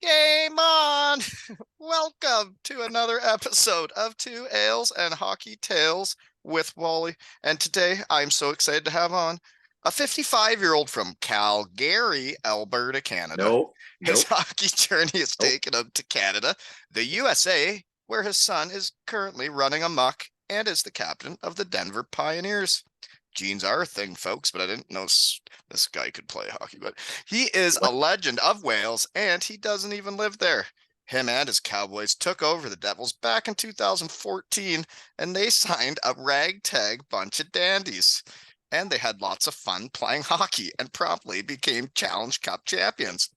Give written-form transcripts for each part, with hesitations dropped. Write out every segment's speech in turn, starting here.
Game on! Welcome to another episode of Two Ales and Hockey Tales with Wally. And today I'm so excited to have on a 55-year-old from Calgary, Alberta, Canada. His Nope. hockey journey has taken him to Canada, the USA, where his son is currently running amok and is the captain of the Denver Pioneers. Genes are a thing, folks, but I didn't know this guy could play hockey. But he is a legend of Wales, and he doesn't even live there. Him and his Cowboys took over the Devils back in 2014, and they signed a ragtag bunch of dandies. And they had lots of fun playing hockey and promptly became Challenge Cup champions.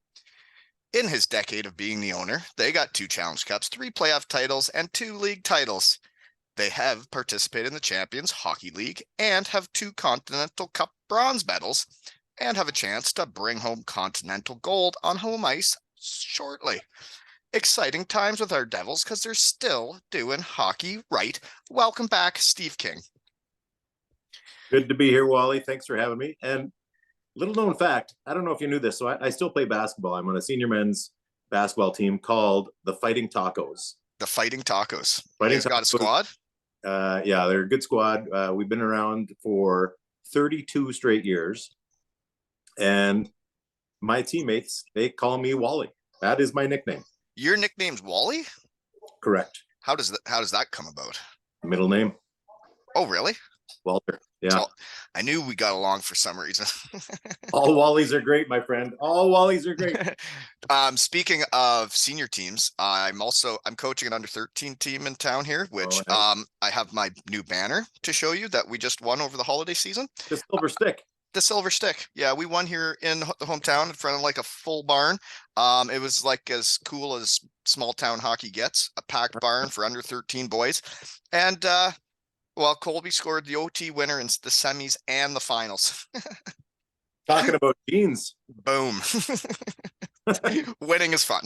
In his decade of being the owner, they got 2 Challenge Cups, 3 playoff titles, and 2 league titles. They have participated in the Champions Hockey League and have 2 Continental Cup bronze medals and have a chance to bring home Continental Gold on home ice shortly. Exciting times with our Devils because they're still doing hockey right. Welcome back, Steve King. Good to be here, Wally. Thanks for having me. And little known fact, I don't know if you knew this, so I still play basketball. I'm on a senior men's basketball team called the Fighting Tacos. The Fighting Tacos. Fighting You've got a squad? Yeah, they're a good squad. We've been around for 32 straight years. And my teammates, they call me Wally. That is my nickname. Your nickname's Wally? Correct. How does that come about? Middle name. Oh, really? Walter. Yeah. So, I knew we got along for some reason. All Wallies are great, my friend. All Wallies are great. Speaking of senior teams, I'm coaching an under 13 team in town here, which nice. I have my new banner to show you that we just won over the holiday season. The Silver Stick. The Silver Stick. Yeah, we won here in the hometown in front of like a full barn. It was like as cool as small town hockey gets, a packed barn for under 13 boys. And well, Colby scored the OT winner in the semis and the finals. Talking about jeans. Boom. Winning is fun.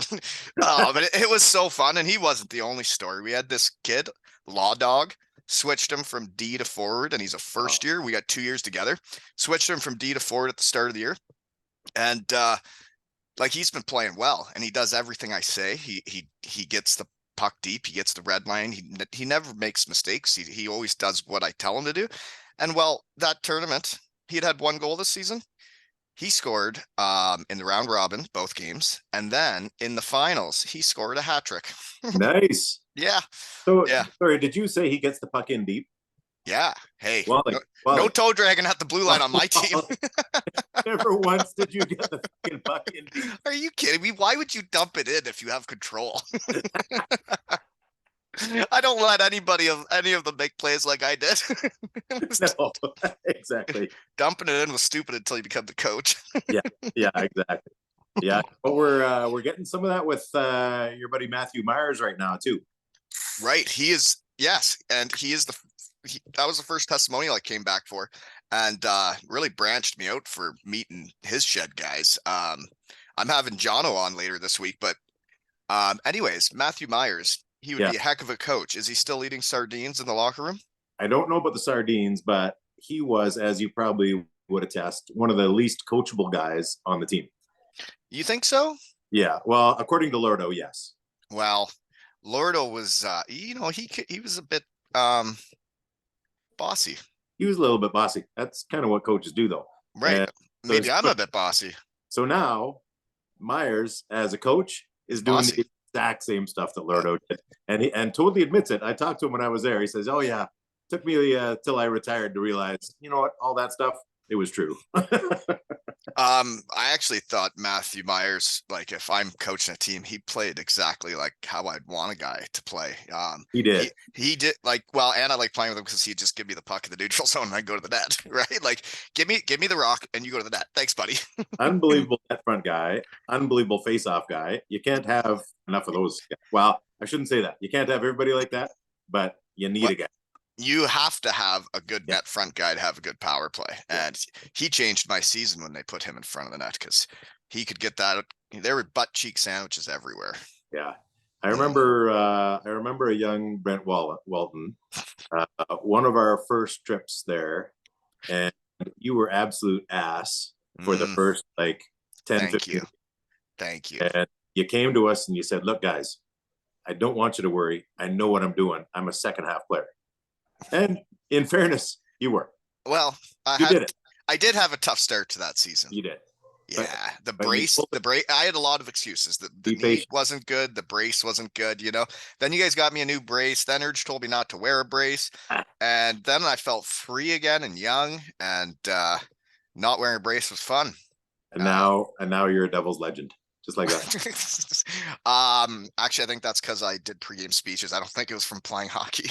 But it was so fun, and he wasn't the only story. We had this kid, Law Dog, switched him from D to forward, and he's a first year. We got 2 years together. Switched him from D to forward at the start of the year. And like he's been playing well, and he does everything I say. He gets the puck deep, he gets the red line, he never makes mistakes. He always does what I tell him to do. And well, that tournament, he had 1 goal this season. He scored in the round robin, both games, and then in the finals, he scored a hat trick. Nice. Yeah. So, yeah. Sorry, did you say he gets the puck in deep? Yeah. Hey, Wally. No toe dragging at the blue line on my team. Never once did you get the fucking puck in deep. Are you kidding me? Why would you dump it in if you have control? I don't let any of them make plays like I did. No, exactly. Dumping it in was stupid until you become the coach. Yeah, exactly. Yeah, but we're getting some of that with your buddy Matthew Myers right now too. Right, he is. Yes, and he is that was the first testimonial I came back for, and really branched me out for meeting his shed guys. I'm having Jono on later this week, but anyways, Matthew Myers. He would be a heck of a coach. Is he still eating sardines in the locker room? I don't know about the sardines, but he was, as you probably would attest, one of the least coachable guys on the team. You think so? Yeah. Well, according to Lordo, yes. Well, Lordo was, he was a bit bossy. He was a little bit bossy. That's kind of what coaches do, though. Right. Maybe I'm a bit bossy. So now Myers, as a coach, is doing the exact same stuff that Lordo did, and totally admits it. I talked to him when I was there. He says, "Oh yeah, took me till I retired to realize, you know what, all that stuff, it was true." I actually thought Matthew Myers, like if I'm coaching a team, he played exactly like how I'd want a guy to play. He did. He did and I like playing with him because he'd just give me the puck in the neutral zone and I go to the net, right? Like give me the rock and you go to the net. Thanks, buddy. Unbelievable net front guy, unbelievable face-off guy. You can't have enough of those guys. Well, I shouldn't say that. You can't have everybody like that, but you need a guy. You have to have a good net front guy to have a good power play. And he changed my season when they put him in front of the net because he could get that. There were butt cheek sandwiches everywhere. Yeah. I remember a young Brent Walton, one of our first trips there, and you were absolute ass for the first 10, Thank 15. you. Thank you. And you came to us and you said, look, guys, I don't want you to worry. I know what I'm doing. I'm a second half player. And in fairness, you were. Well, You did it. I did have a tough start to that season. You did. Yeah, the brace. I had a lot of excuses. The knee wasn't good. The brace wasn't good. Then you guys got me a new brace. Then Urge told me not to wear a brace, and then I felt free again and young. And not wearing a brace was fun. And now you're a Devils legend, just like that. Actually, I think that's because I did pregame speeches. I don't think it was from playing hockey.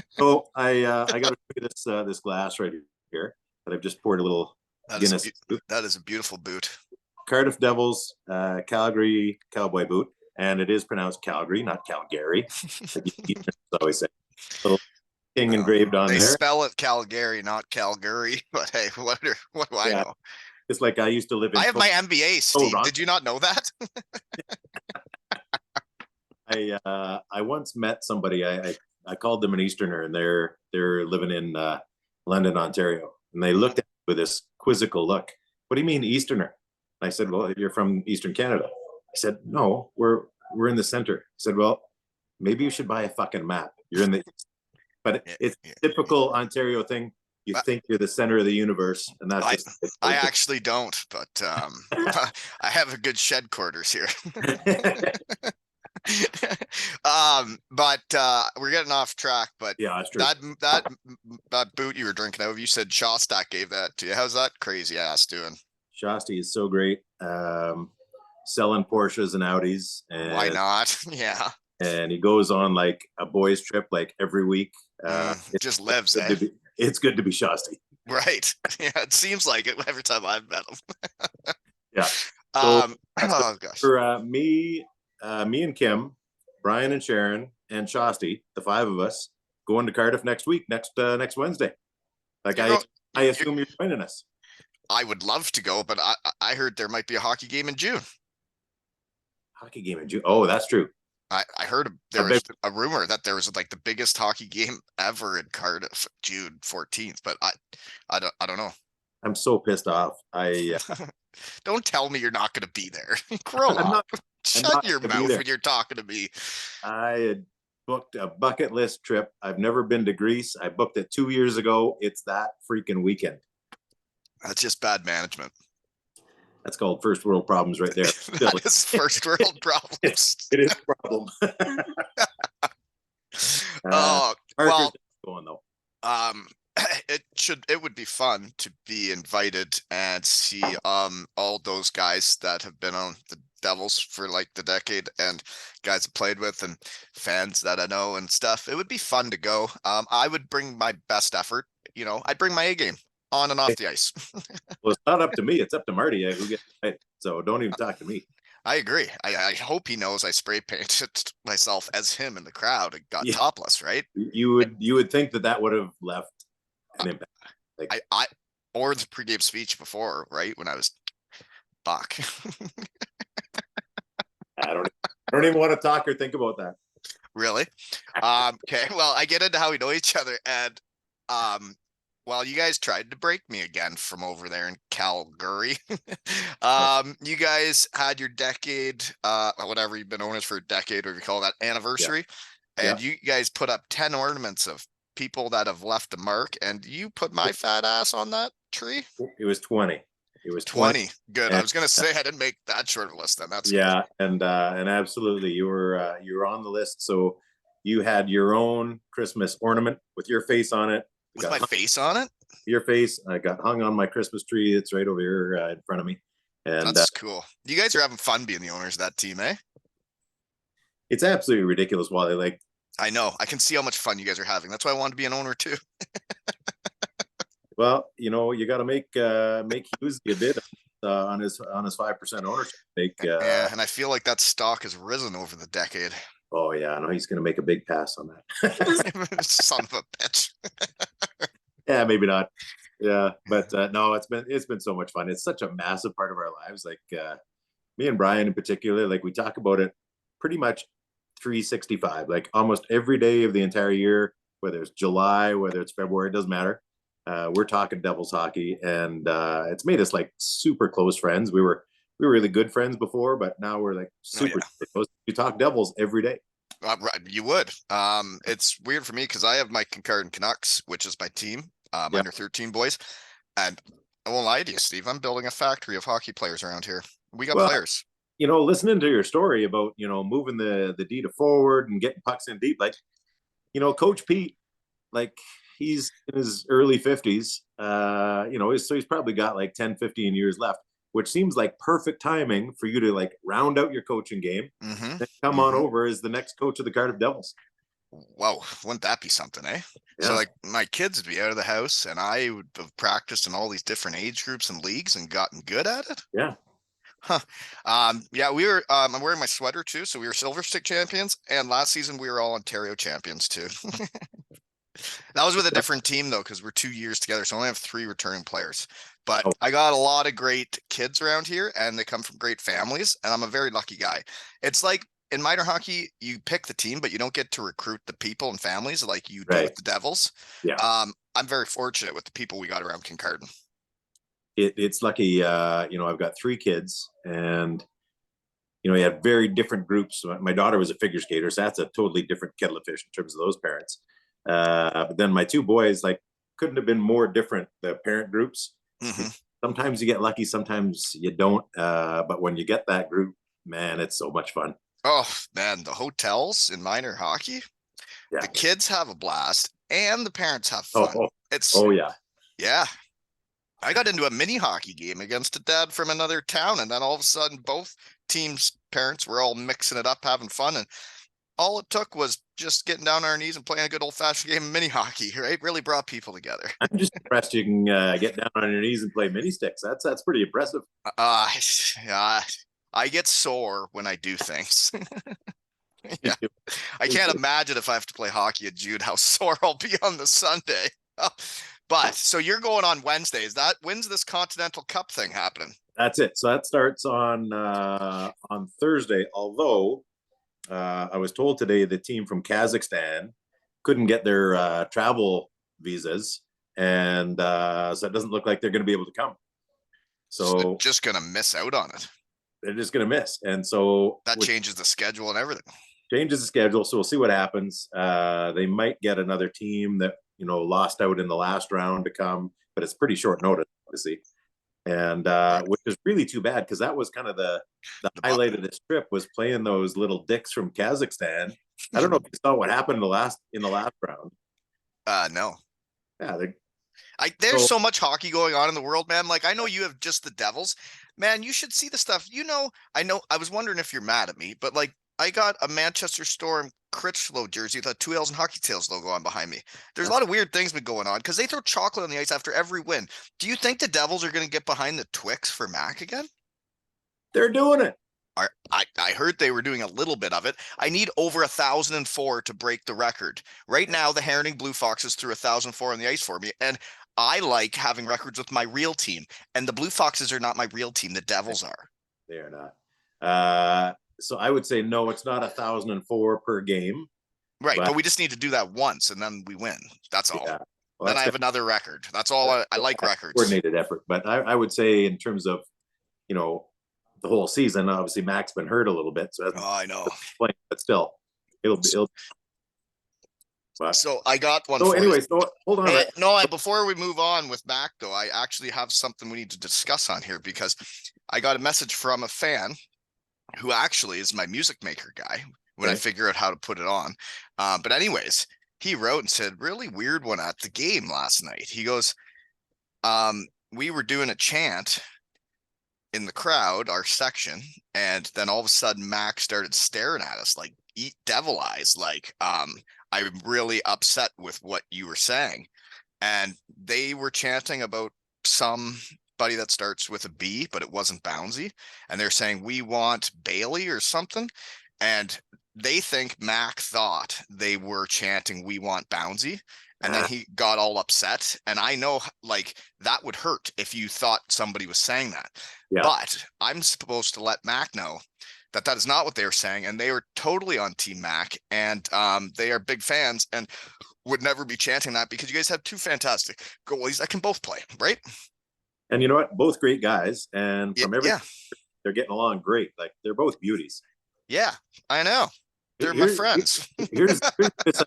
So I got to show you this glass right here that I've just poured a little Guinness. That is a beautiful boot. Cardiff Devils, Calgary Cowboy boot, and it is pronounced Calgary, not Calgary. Like you always say. Little king engraved on there. They spell it Calgary, not Calgary. But hey, what do I know? It's like I used to live in. I have my MBA, Steve. Did you not know that? I once met somebody. I called them an Easterner, and they're living in London, Ontario, and they looked at me with this quizzical look. What do you mean Easterner? I said, well, you're from Eastern Canada. I said, no, we're in the center. I said, well, maybe you should buy a fucking map. You're in the East. But it's typical Ontario thing. You think you're the center of the universe, and that's I actually don't, but I have a good shed quarters here. But we're getting off track. But yeah, that's true. That boot you were drinking out of, you said Shostak gave that to you. How's that crazy ass doing? Shosty is so great. Selling Porsches and Audis. And why not? Yeah. And he goes on like a boys trip like every week. It just lives. It's good to be Shosty. Right. Yeah, it seems like it every time I've met him. Yeah. So, oh gosh. For me and Kim, Brian and Sharon and Shosty, the five of us, going to Cardiff next week, next Wednesday. Like I assume you're joining us. I would love to go, but I heard there might be a hockey game in June. Hockey game in June? Oh, that's true. I heard there was a rumor that there was like the biggest hockey game ever in Cardiff, June 14th, but I don't know. I'm so pissed off. Don't tell me you're not going to be there. Grow up. Shut your mouth when you're talking to me. I had booked a bucket list trip. I've never been to Greece. I booked it 2 years ago. It's that freaking weekend. That's just bad management. That's called first world problems right there. That is first world problems. It is a problem. Well, going though. It would be fun to be invited and see all those guys that have been on the Devils for like the decade and guys I played with and fans that I know and stuff. It would be fun to go. I would bring my best effort. I'd bring my A game on and off the ice. Well, it's not up to me. It's up to Marty who gets it. So don't even talk to me. I agree. I hope he knows I spray painted myself as him in the crowd and got topless, right? You would think that would have left an impact. Like, or the pregame speech before, right? When I was Buck. I don't even want to talk or think about that. Really? Okay. Well, I get into how we know each other, and well, you guys tried to break me again from over there in Calgary. You guys had your decade, whatever, you've been owners for a decade, or you call that anniversary, and you guys put up 10 ornaments of people that have left a mark, and you put my fat ass on that tree. It was 20. It was 20. Good. And I was gonna say I didn't make that short of a list then. That's good. And absolutely you were on the list. So you had your own Christmas ornament with your face on it. With my face on it? Your face. I got hung on my Christmas tree. It's right over here in front of me. And that's cool. You guys are having fun being the owners of that team, eh? It's absolutely ridiculous, Wally. Like, I know. I can see how much fun you guys are having. That's why I wanted to be an owner too. Well, you got to make Hughes a bid on his 5% ownership. And I feel like that stock has risen over the decade. Oh yeah, I know he's going to make a big pass on that. Son of a bitch. Yeah, maybe not. Yeah, but no, it's been so much fun. It's such a massive part of our lives. Like me and Brian in particular, like we talk about it pretty much 365, like almost every day of the entire year, whether it's July, whether it's February, it doesn't matter. We're talking Devils hockey, and it's made us like super close friends. We were we were really good friends before, but now we're like Oh super yeah. close. We talk Devils every day. Right, you would. It's weird for me because I have my Kincardine Canucks, which is my team, Yeah. under 13 boys, and I won't lie to you, Steve. I'm building a factory of hockey players around here. We got Well, players. listening to your story about, moving the D to forward and getting pucks in deep, like, Coach Pete, like he's in his early 50s, so he's probably got like 10, 15 years left, which seems like perfect timing for you to like round out your coaching game Mm-hmm. and come on Mm-hmm. over as the next coach of the Cardiff Devils. Whoa, wouldn't that be something, eh? So Yeah. like my kids would be out of the house and I would have practiced in all these different age groups and leagues and gotten good at it. Yeah. Huh. Yeah, we were I'm wearing my sweater too, so we were silver stick champions, and last season we were all Ontario champions too. That was with a different team though, because we're 2 years together, so I only have 3 returning players. But Oh, I got a lot of great kids around here, and they come from great families, and I'm a very lucky guy. It's like in minor hockey, you pick the team, but you don't get to recruit the people and families like you do right. with the Devils. Yeah. I'm very fortunate with the people we got around Kincardine. It's lucky. I've got 3 kids, and you had very different groups. My daughter was a figure skater, so that's a totally different kettle of fish in terms of those parents. But then my 2 boys, like, couldn't have been more different. The parent groups. Mm-hmm. Sometimes you get lucky, sometimes you don't. But when you get that group, man, it's so much fun. Oh man, the hotels in minor hockey, Yeah. the kids have a blast, and the parents have Oh, fun. oh, It's oh yeah. yeah. I got into a mini hockey game against a dad from another town, and then all of a sudden, both teams' parents were all mixing it up, having fun, and all it took was just getting down on our knees and playing a good old-fashioned game of mini hockey. Right, really brought people together. I'm just impressed you can get down on your knees and play mini sticks. That's pretty impressive. Uh, yeah, I get sore when I do things. Yeah, I can't imagine if I have to play hockey at Jude how sore I'll be on the Sunday. But so you're going on Wednesday. When's this Continental Cup thing happening? That's it. So that starts on Thursday. Although I was told today the team from Kazakhstan couldn't get their travel visas, and so it doesn't look like they're going to be able to come. So they're So just gonna miss out on it. they're just going to miss, and so That changes the schedule and everything. changes the schedule. So we'll see what happens. They might get another team that lost out in the last round to come, but it's pretty short notice, obviously. And which is really too bad because that was kind of the highlight of this trip was playing those little dicks from Kazakhstan. I don't know if you saw what happened in the last round. No. Yeah, There's so much hockey going on in the world, man. Like I know you have just the Devils. Man, you should see the stuff. I was wondering if you're mad at me, but like I got a Manchester Storm Critchlow jersey with a 2 L's and Hockey Tales logo on behind me. There's a lot of weird things been going on because they throw chocolate on the ice after every win. Do you think the Devils are going to get behind the Twix for Mac again? they're doing it. I heard they were doing a little bit of it. I need over 1,004 to break the record. Right now, the Herring Blue Foxes threw 1,004 on the ice for me, and I like having records with my real team. And the Blue Foxes are not my real team. The Devils are. They are not. So I would say no, it's not 1,004 per game. Right, but we just need to do that once, and then we win. That's all. Yeah. Well, Then I have another record. That's all. I like records. Coordinated effort, but I would say in terms of the whole season, obviously Mac's been hurt a little bit, so I know. but still, it'll. But, So I got one. so for anyway, you. so hold on. No, before we move on with Mac, though, I actually have something we need to discuss on here because I got a message from a fan who actually is my music maker guy when I figure out how to put it on. But anyways, he wrote and said, really weird one at the game last night. He goes, we were doing a chant in the crowd, our section, and then all of a sudden Mac started staring at us like eat devil eyes, like I'm really upset with what you were saying. And they were chanting about somebody that starts with a B, but it wasn't Bouncy. And they're saying, we want Bailey or something. And they think Mac thought they were chanting, we want Bouncy. And then he got all upset. And I know like that would hurt if you thought somebody was saying that. Yeah. But I'm supposed to let Mac know that is not what they were saying. And they were totally on Team Mac. And they are big fans and would never be chanting that because you guys have 2 fantastic goalies that can both play, right? And you know what? Both great guys. And from every they're getting along great. Like they're both beauties. Yeah, I know. They're my Here's friends. here's this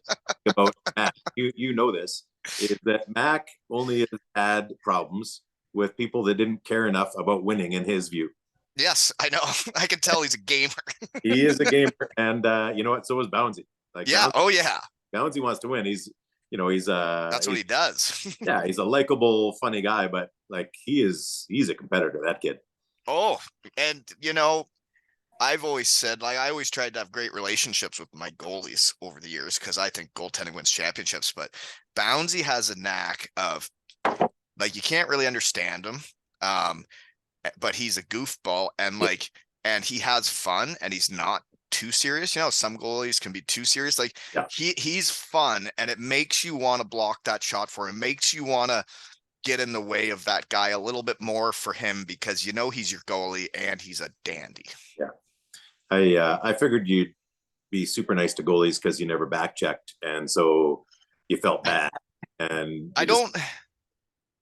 about Mac. You know this is that Mac only has had problems with people that didn't care enough about winning, in his view. Yes, I know. I can tell he's a gamer. He is a gamer, and you know what? So is Bouncy. Like Yeah. Oh, yeah. Bouncy wants to win. That's what he does. Yeah, he's a likable, funny guy, but like he's a competitor. That kid. Oh, and I've always said, like, I always tried to have great relationships with my goalies over the years because I think goaltending wins championships. But Bouncy has a knack of, like, you can't really understand him, but he's a goofball and he has fun and he's not too serious. Some goalies can be too serious. Like, Yeah. he's fun and it makes you want to block that shot for him. It makes you want to get in the way of that guy a little bit more for him because he's your goalie and he's a dandy. Yeah. I figured you'd be super nice to goalies because you never back checked, and so you felt bad. And I don't.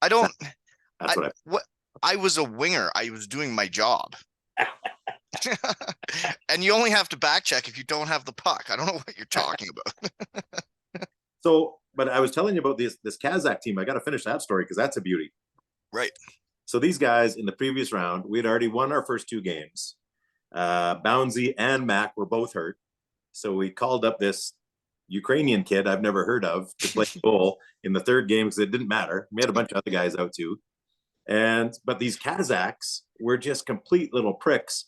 That's I was a winger. I was doing my job. And you only have to back check if you don't have the puck. I don't know what you're talking about. So, but I was telling you about this Kazakh team. I got to finish that story because that's a beauty. Right. So these guys in the previous round, we had already won our first two games. Bouncy and Mac were both hurt. So we called up this Ukrainian kid I've never heard of to play goal in the third game because it didn't matter. We had a bunch of other guys out too. But these Kazakhs were just complete little pricks,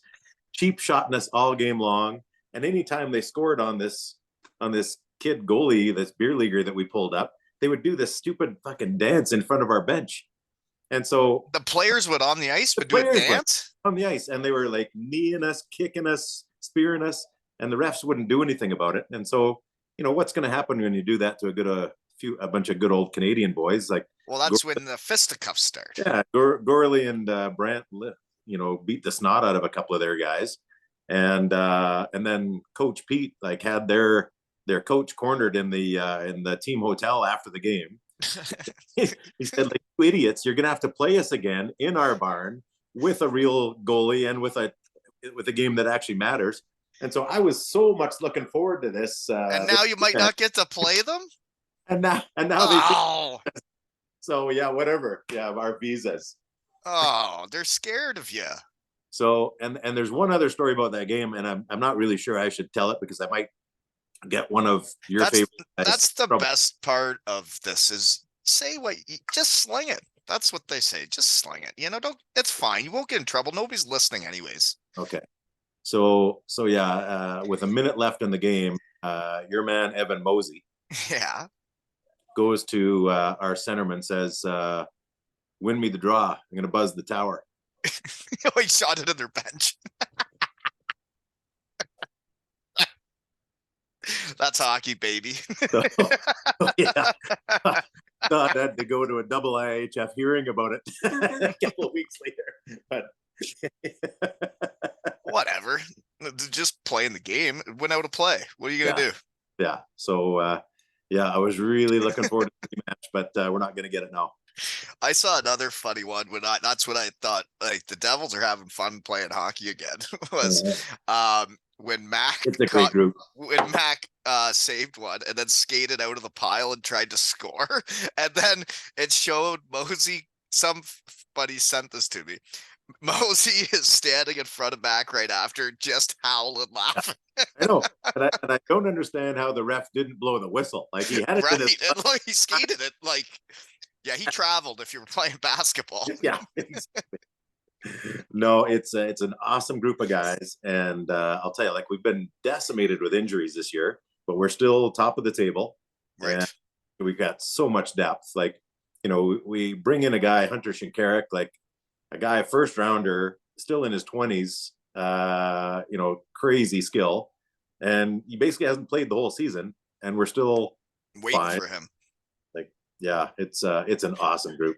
cheap shotting us all game long. And anytime they scored on this kid goalie, this beer leaguer that we pulled up, they would do this stupid fucking dance in front of our bench. And so the players would on the ice would do a dance on the ice, and they were like kneeing us, kicking us, spearing us, and the refs wouldn't do anything about it. And so, what's going to happen when you do that to a bunch of good old Canadian boys? Like, well, that's when the fisticuffs start. Yeah, Gorley and Brandt, beat the snot out of a couple of their guys, and then Coach Pete had their coach cornered in the team hotel after the game. He said, like, you idiots, you're gonna have to play us again in our barn with a real goalie and with a game that actually matters. And so I was so much looking forward to this. And now you might not get to play them. And now oh. So yeah, whatever. Yeah, our visas. Oh, they're scared of you. So and there's one other story about that game, and I'm not really sure I should tell it because I might get one of your favorites. That's the best part of this is just sling it. That's what they say. Just sling it. It's fine. You won't get in trouble. Nobody's listening anyways. Okay. So yeah, with a minute left in the game, your man, Evan Mosey, yeah, goes to our centerman, says, win me the draw. I'm going to buzz the tower. He shot it in their bench. That's hockey, baby. Yeah. Thought I had to go to a double IHF hearing about it a couple of weeks later. But whatever. Just playing the game. It went out of play. What are you going to do? Yeah. So, I was really looking forward to the match, but we're not going to get it now. I saw another funny one that's what I thought, like, the Devils are having fun playing hockey again. Was when Mac it's a great group. When Mac saved one and then skated out of the pile and tried to score, and then it showed Mosey. Somebody sent this to me. Mosey is standing in front of Mac right after, just howling, laughing. I know, and I don't understand how the ref didn't blow the whistle. Like, he had it right, in his and like he skated it like. Yeah, he traveled if you were playing basketball. Yeah. No, it's an awesome group of guys. And I'll tell you, like, we've been decimated with injuries this year, but we're still top of the table. Right. And we've got so much depth. Like, we bring in a guy, Hunter Shinkarek, like a guy, first rounder, still in his 20s, crazy skill. And he basically hasn't played the whole season. And we're still waiting for him. Yeah, it's an awesome group.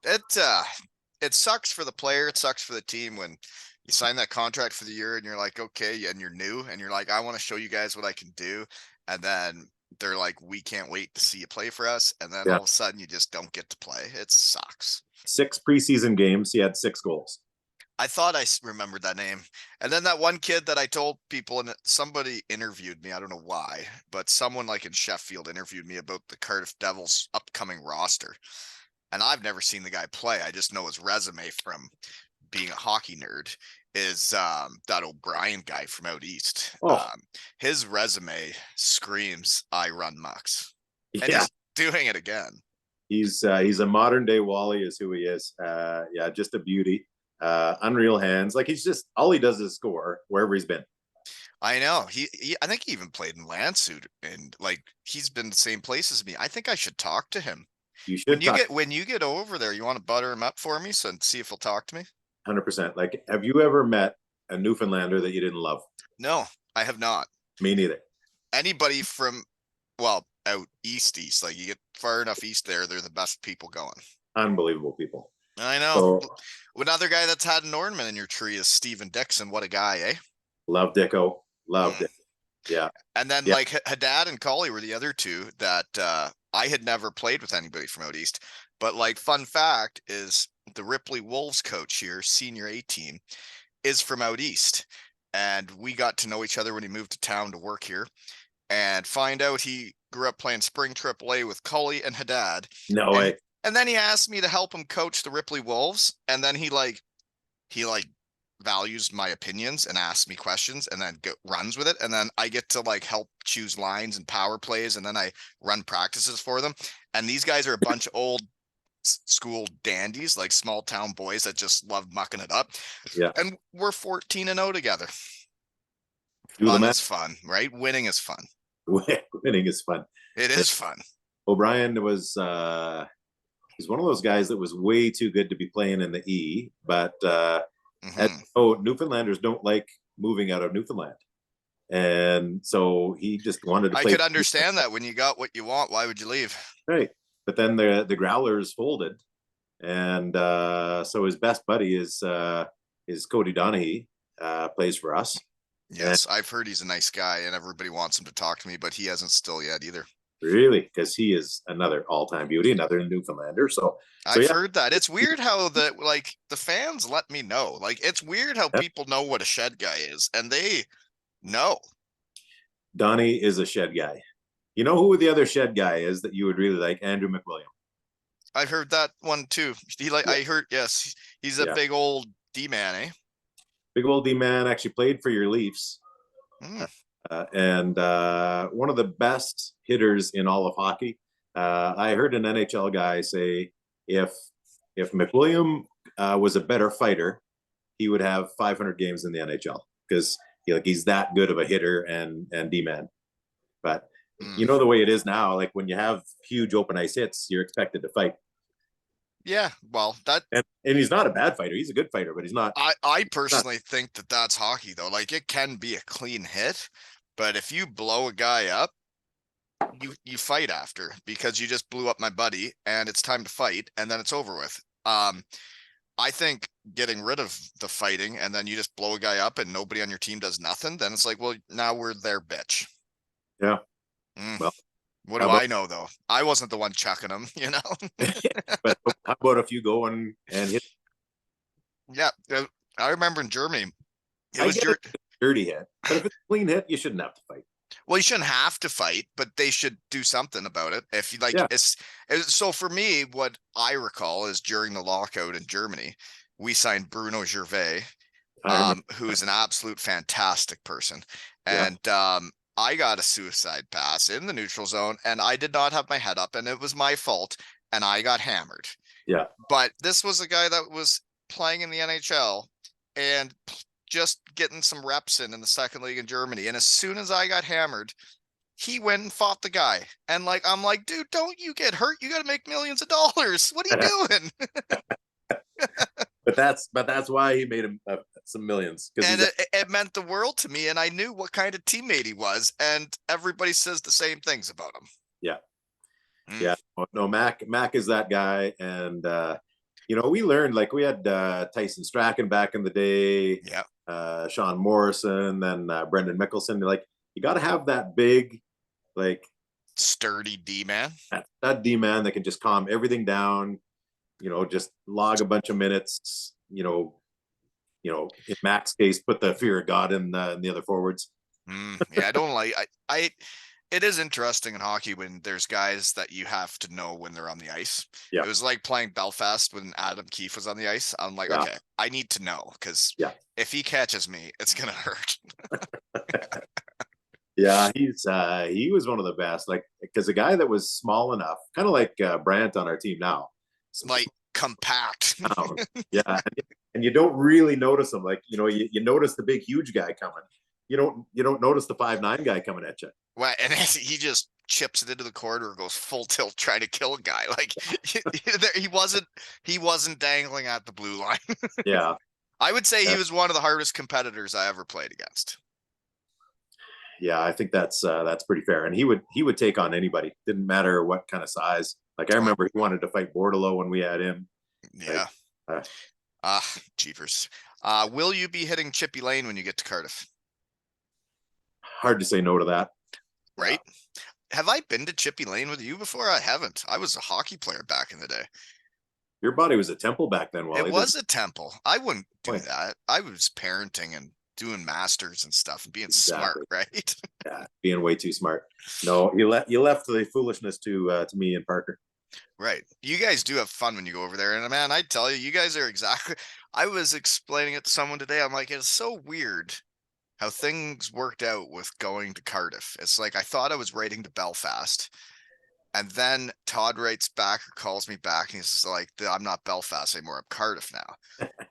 It sucks for the player. It sucks for the team when you sign that contract for the year and you're like, okay, and you're new and you're like, I want to show you guys what I can do. And then they're like, we can't wait to see you play for us. And then all of a sudden you just don't get to play. It sucks. 6 preseason games. He had 6 goals. I thought I remembered that name. And then that one kid that I told people, and somebody interviewed me. I don't know why, but someone like in Sheffield interviewed me about the Cardiff Devils upcoming roster. And I've never seen the guy play. I just know his resume from being a hockey nerd is that O'Brien guy from out east. Oh, His resume screams I run mucks. And yeah. he's doing it again. He's a modern day Wally is who he is. Yeah, just a beauty. Unreal hands. Like he's just all he does is score wherever he's been. I know. I think he even played in Landsuit, and like he's been the same place as me. I think I should talk to him. You should talk When you get over there, you want to butter him up for me so and see if he'll talk to me? 100%. Like, have you ever met a Newfoundlander that you didn't love? No, I have not. Me neither. Anybody from well, out east, like you get far enough east there, they're the best people going. Unbelievable people. I know. So, Another guy that's had an ornament in your tree is Steven Dixon. What a guy, eh? love Dicko. Love Dicko. Yeah. And then Yeah. like Haddad and Collie were the other two that I had never played with anybody from out east. But like fun fact is the Ripley Wolves coach here, senior A team, is from out east. And we got to know each other when he moved to town to work here and find out he grew up playing spring AAA with Cully and Haddad. No way. And then he asked me to help him coach the Ripley Wolves. And then he values my opinions and asks me questions and then runs with it. And then I get to like help choose lines and power plays. And then I run practices for them. And these guys are a bunch of old school dandies, like small town boys that just love mucking it up. Yeah. And we're 14-0 together. Fun is fun, right? Winning is fun. Winning is fun. It is fun. O'Brien was he's one of those guys that was way too good to be playing in the E, but Newfoundlanders don't like moving out of Newfoundland. And so he just wanted to play. I could understand that. When you got what you want, why would you leave? Right. But then the Growlers folded. And so his best buddy is Cody Donaghy, plays for us. Yes, I've heard he's a nice guy and everybody wants him to talk to me, but he hasn't still yet either. Really? Because he is another all-time beauty, another Newfoundlander. So I've heard that. It's weird how the fans let me know. Like it's weird how people know what a shed guy is, and they know. Donnie is a shed guy. You know who the other shed guy is that you would really like? Andrew McWilliam. I heard that one too. I heard, yes, he's a big old D-man, eh? Big old D-man, actually played for your Leafs. And one of the best hitters in all of hockey. I heard an NHL guy say if McWilliam was a better fighter, he would have 500 games in the NHL because he's that good of a hitter and D-man. But you know the way it is now, like when you have huge open ice hits, you're expected to fight. Yeah, well, and he's not a bad fighter. He's a good fighter, but he's not. I personally think that that's hockey, though. Like it can be a clean hit, but if you blow a guy up, you fight after because you just blew up my buddy, and it's time to fight, and then it's over with. I think getting rid of the fighting and then you just blow a guy up and nobody on your team does nothing, then it's like, well, now we're their bitch. Yeah. Well, what do I know though? I wasn't the one chucking them, you know. But how about if you go and hit? Yeah, I remember in Germany, it was a dirty hit, but if it's a clean hit, you shouldn't have to fight. Well, you shouldn't have to fight, but they should do something about it. If you like, so for me, what I recall is during the lockout in Germany, we signed Bruno Gervais, who is an absolute fantastic person, and I got a suicide pass in the neutral zone, and I did not have my head up, and it was my fault, and I got hammered. Yeah, but this was a guy that was playing in the NHL and just getting some reps in the second league in Germany. And as soon as I got hammered, he went and fought the guy. And like, I'm like, dude, don't you get hurt. You got to make millions of dollars. What are you doing? But that's why he made him some millions. And it meant the world to me. And I knew what kind of teammate he was. And everybody says the same things about him. Yeah. Yeah. No, Mac is that guy. And, we learned, like we had Tyson Strachan back in the day. Yeah. Sean Morrison, then Brendan Mickelson. Like, you got to have that big, like, sturdy D-man. That D-man that can just calm everything down, just log a bunch of minutes, in Mac's case, put the fear of God in the other forwards. Yeah, I don't like I it is interesting in hockey when there's guys that you have to know when they're on the ice. Yeah. It was like playing Belfast when Adam Keefe was on the ice. I'm like, Yeah. okay, I need to know because Yeah. if he catches me, it's gonna hurt. Yeah, he was one of the best. Like, because a guy that was small enough, kind of like Brandt on our team now, Like compact. yeah, and you don't really notice him. Like, you notice the big huge guy coming. You don't notice the 5'9" guy coming at you. Well, and he just chips it into the corridor, goes full tilt, trying to kill a guy. Like he wasn't dangling at the blue line. Yeah. I would say he was one of the hardest competitors I ever played against. Yeah, I think that's pretty fair. And he would take on anybody. Didn't matter what kind of size. Like, I remember he wanted to fight Bordalo when we had him. Yeah. Jeepers. Will you be hitting Chippy Lane when you get to Cardiff? Hard to say no to that. Right? Yeah. Have I been to Chippy Lane with you before? I haven't. I was a hockey player back in the day. Your body was a temple back then, Wally. It was a temple. I wouldn't do that. I was parenting and doing masters and stuff and being smart, right? Yeah, being way too smart. No, you left the foolishness to me and Parker. Right. You guys do have fun when you go over there. And man, I tell you, you guys are exactly. I was explaining it to someone today. I'm like, it's so weird how things worked out with going to Cardiff. It's like I thought I was writing to Belfast. And then Todd writes back or calls me back and he's like, I'm not Belfast anymore. I'm Cardiff now.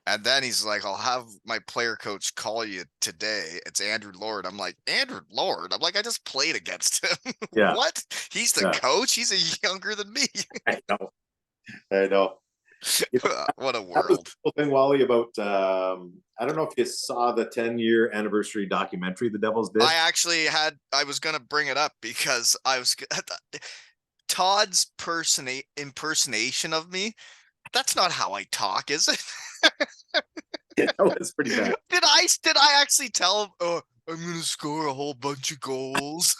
And then he's like, I'll have my player coach call you today. It's Andrew Lord. I'm like, Andrew Lord? I'm like, I just played against him. Yeah. What? He's the coach? He's younger than me. I know. What a that was world. the cool thing, Wally, about I don't know if you saw the 10-year anniversary documentary the Devils did. I was gonna bring it up because I was Todd's impersonation of me. That's not how I talk, is it? Yeah, that was pretty bad. Did I actually tell him, oh, I'm gonna score a whole bunch of goals?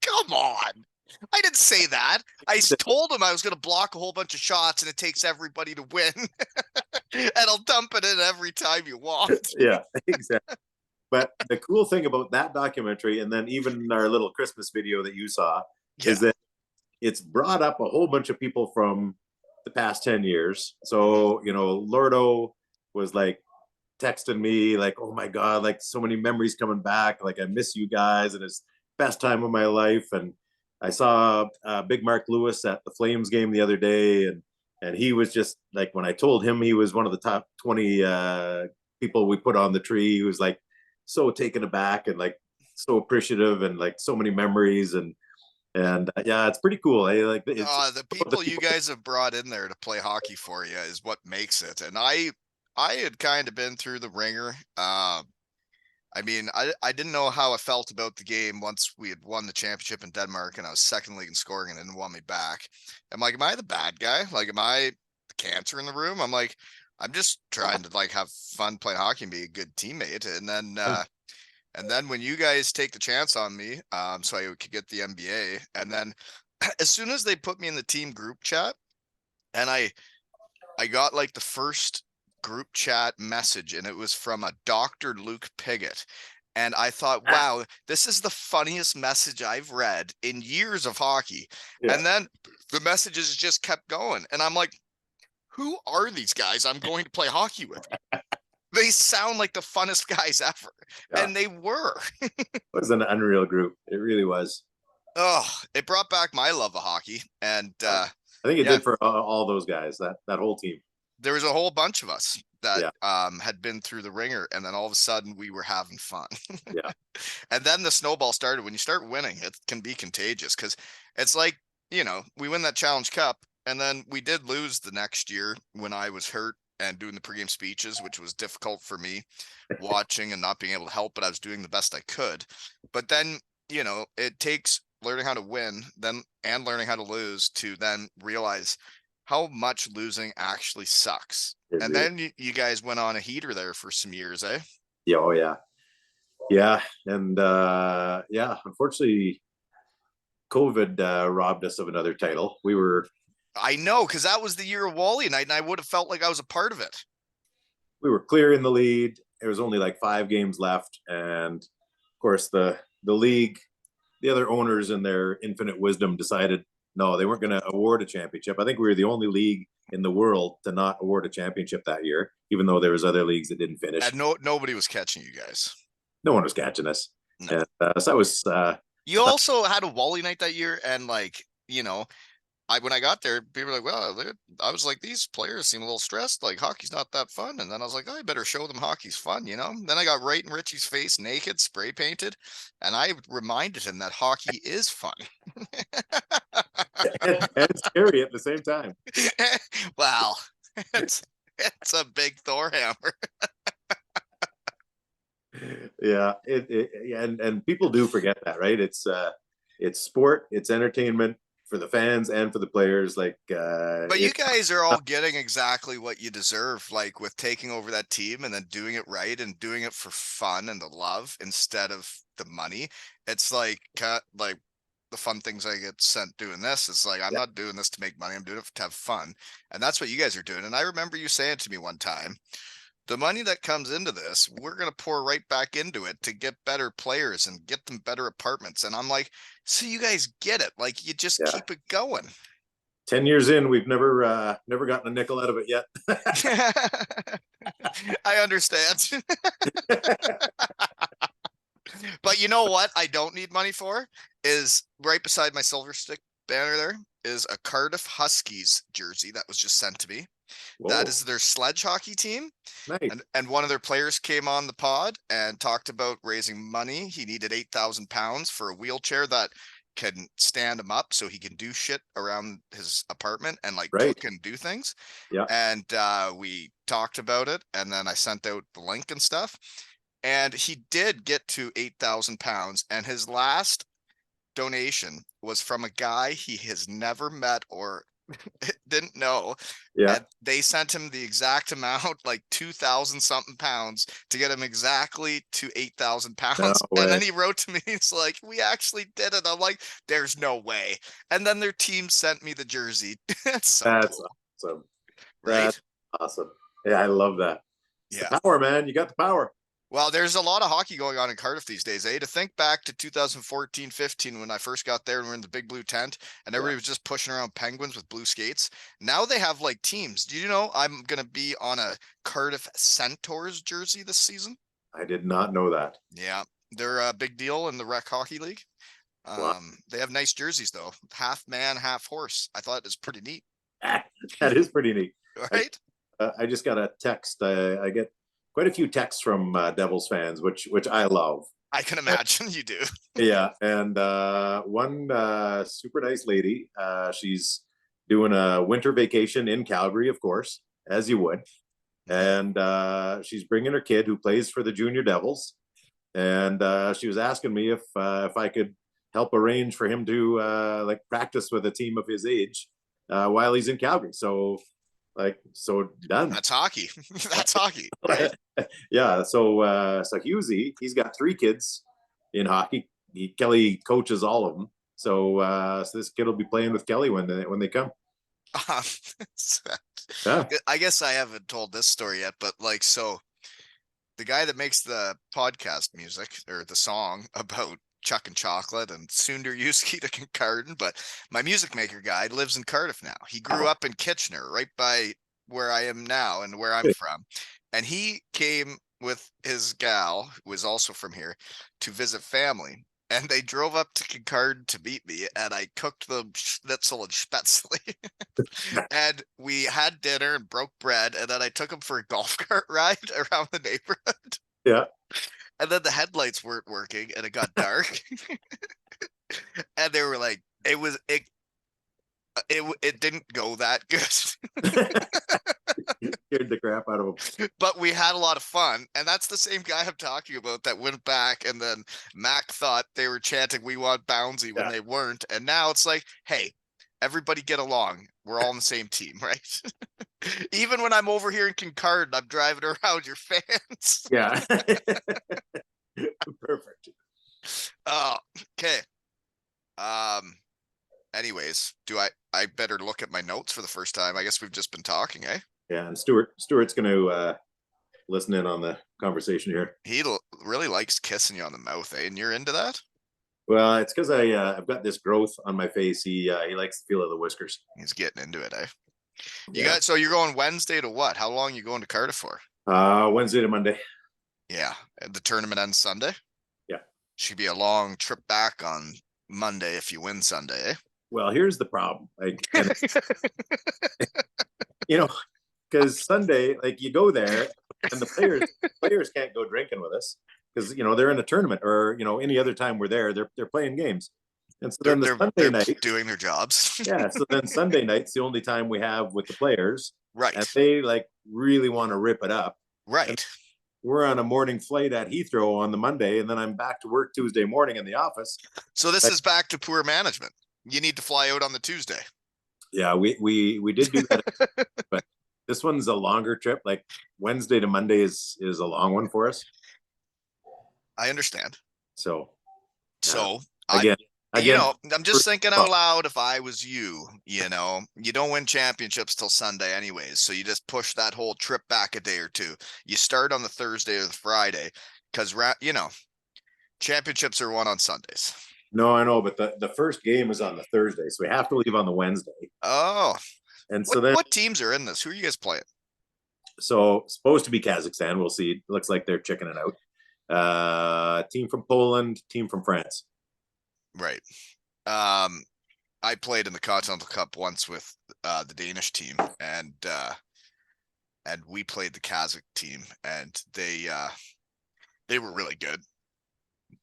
Come on. I didn't say that. I told him I was going to block a whole bunch of shots and it takes everybody to win. And I'll dump it in every time you want. Yeah, exactly. But the cool thing about that documentary, and then even our little Christmas video that you saw, is that it's brought up a whole bunch of people from the past 10 years. So, Lordo was like texting me like, oh my God, like so many memories coming back. Like, I miss you guys and it's best time of my life. And I saw Big Mark Lewis at the Flames game the other day, and he was just like, when I told him he was one of the top 20 people we put on the tree, he was like so taken aback and like so appreciative and like so many memories and yeah, it's pretty cool. Like the people you guys have brought in there to play hockey for you is what makes it. And I had kind of been through the ringer. I mean, I didn't know how I felt about the game once we had won the championship in Denmark and I was second league in scoring and didn't want me back. I'm like, am I the bad guy? Like, am I the cancer in the room? I'm like, I'm just trying to like have fun playing hockey and be a good teammate. And then when you guys take the chance on me, so I could get the NBA, and then as soon as they put me in the team group chat, and I got like the first group chat message, and it was from a Dr. Luke Piggott. And I thought, wow, this is the funniest message I've read in years of hockey. Yeah. And then the messages just kept going. And I'm like, who are these guys I'm going to play hockey with? They sound like the funnest guys ever. Yeah. And they were. It was an unreal group. It really was. Oh, it brought back my love of hockey. And I think it did for all those guys, that whole team. There was a whole bunch of us that had been through the ringer, and then all of a sudden we were having fun. Yeah. And then the snowball started. When you start winning, it can be contagious because it's like, we win that Challenge Cup, and then we did lose the next year when I was hurt and doing the pregame speeches, which was difficult for me watching and not being able to help, but I was doing the best I could. But then, it takes learning how to win and learning how to lose to then realize how much losing actually sucks. And then you guys went on a heater there for some years, eh? Yeah, oh yeah. Yeah. And unfortunately, COVID robbed us of another title. I know, because that was the year of Wally night, and I would have felt like I was a part of it. We were clear in the lead, there was only like 5 games left, and of course the league, the other owners in their infinite wisdom decided no, they weren't going to award a championship. I think we were the only league in the world to not award a championship that year, even though there was other leagues that didn't finish. And nobody was catching you guys. No one was catching us. No. And, so that was. You also had a Wally night that year, and like, when I got there, people were like, well, I was like, these players seem a little stressed. Like, hockey's not that fun. And then I was like, I better show them hockey's fun, Then I got right in Richie's face, naked, spray painted, and I reminded him that hockey is fun. and scary at the same time. Wow, it's a big Thor hammer. Yeah, and people do forget that, right? It's sport, it's entertainment for the fans and for the players. Like, but you guys are all getting exactly what you deserve, like with taking over that team and then doing it right and doing it for fun and the love instead of the money. It's like the fun things I get sent doing this. It's like, I'm not doing this to make money. I'm doing it to have fun. And that's what you guys are doing. And I remember you saying to me one time, the money that comes into this, we're going to pour right back into it to get better players and get them better apartments. And I'm like, so you guys get it. Like, you just keep it going. 10 years in, we've never gotten a nickel out of it yet. I understand. But you know what I don't need money for is right beside my Silver Stick banner there is a Cardiff Huskies jersey that was just sent to me. Whoa. That is their sledge hockey team. Nice. And one of their players came on the pod and talked about raising money. He needed 8,000 pounds for a wheelchair that can stand him up so he can do shit around his apartment and like cook and do things. Yeah. And we talked about it, and then I sent out the link and stuff. And he did get to 8,000 pounds, and his last donation was from a guy he has never met or didn't know. Yeah. And they sent him the exact amount, like 2,000 something pounds, to get him exactly to 8,000 pounds. No and then he wrote to me, he's like, we actually did it. I'm like, there's no way. And then their team sent me the jersey. That's cool. Awesome. Right? That's awesome. Yeah, I love that. It's the power, man. You got the power. Well, there's a lot of hockey going on in Cardiff these days, eh? To think back to 2014-15 when I first got there and we're in the big blue tent and everybody was just pushing around penguins with blue skates. Now they have like teams. Do you know I'm going to be on a Cardiff Centaurs jersey this season? I did not know that. Yeah, they're a big deal in the Rec Hockey League. Wow. They have nice jerseys though. Half man, half horse. I thought it was pretty neat. That is pretty neat. Right? I just got a text. I get quite a few texts from Devils fans, which I love. I can imagine you do. Yeah, and one super nice lady. She's doing a winter vacation in Calgary, of course, as you would, and she's bringing her kid who plays for the Junior Devils, and she was asking me if I could help arrange for him to like practice with a team of his age while he's in Calgary. So done. That's hockey. That's hockey. Right? Yeah. So Husey, he's got 3 kids in hockey. Kelly coaches all of them. So this kid will be playing with Kelly when they come. Yeah. I guess I haven't told this story yet, but like, so the guy that makes the podcast music or the song about Chuck and Chocolate and Sundar Yuski to Kincardine, but my music maker guy lives in Cardiff now. He grew up in Kitchener, right by where I am now and where I'm from. And he came with his gal, who was also from here, to visit family. And they drove up to Kincardine to meet me, and I cooked them schnitzel and spätzle. And we had dinner and broke bread, and then I took them for a golf cart ride around the neighborhood. Yeah. And then the headlights weren't working and it got dark. And they were like, it didn't go that good. Scared the crap out of them. But we had a lot of fun. And that's the same guy I'm talking about that went back. And then Mac thought they were chanting, "We want Bouncy," when they weren't. And now it's like, hey, everybody get along. We're all on the same team, right? Even when I'm over here in Kincardine, I'm driving around your fans. Yeah. Perfect. Oh, okay. Anyways, I better look at my notes for the first time? I guess we've just been talking, eh? Yeah, and Stuart's going to listen in on the conversation here. He really likes kissing you on the mouth, eh? And you're into that? Well, it's because I've got this growth on my face. He likes the feel of the whiskers. He's getting into it, eh? Yeah. So you're going Wednesday to what? How long are you going to Cardiff for? Wednesday to Monday. Yeah. The tournament ends Sunday? Yeah. Should be a long trip back on Monday if you win Sunday, eh? Well, here's the problem. Like, you know, because Sunday, like you go there and the players can't go drinking with us because they're in a tournament, or any other time we're there, they're playing games. And so then Sunday night doing their jobs. Yeah. So then Sunday night's the only time we have with the players. Right. And they like really want to rip it up. Right. And we're on a morning flight at Heathrow on the Monday, and then I'm back to work Tuesday morning in the office. So this is back to poor management. You need to fly out on the Tuesday. Yeah, we did do that, but this one's a longer trip. Like Wednesday to Monday is a long one for us. I understand. So again, again, I'm just thinking out loud. If I was you, you don't win championships till Sunday anyways. So you just push that whole trip back a day or two. You start on the Thursday or the Friday because, championships are won on Sundays. No, I know, but the first game is on the Thursday, so we have to leave on the Wednesday. Oh, and so then what teams are in this? Who are you guys playing? So supposed to be Kazakhstan. We'll see. It looks like they're chickening out. Team from Poland, team from France. Right. I played in the Continental Cup once with the Danish team, and we played the Kazakh team, and they were really good.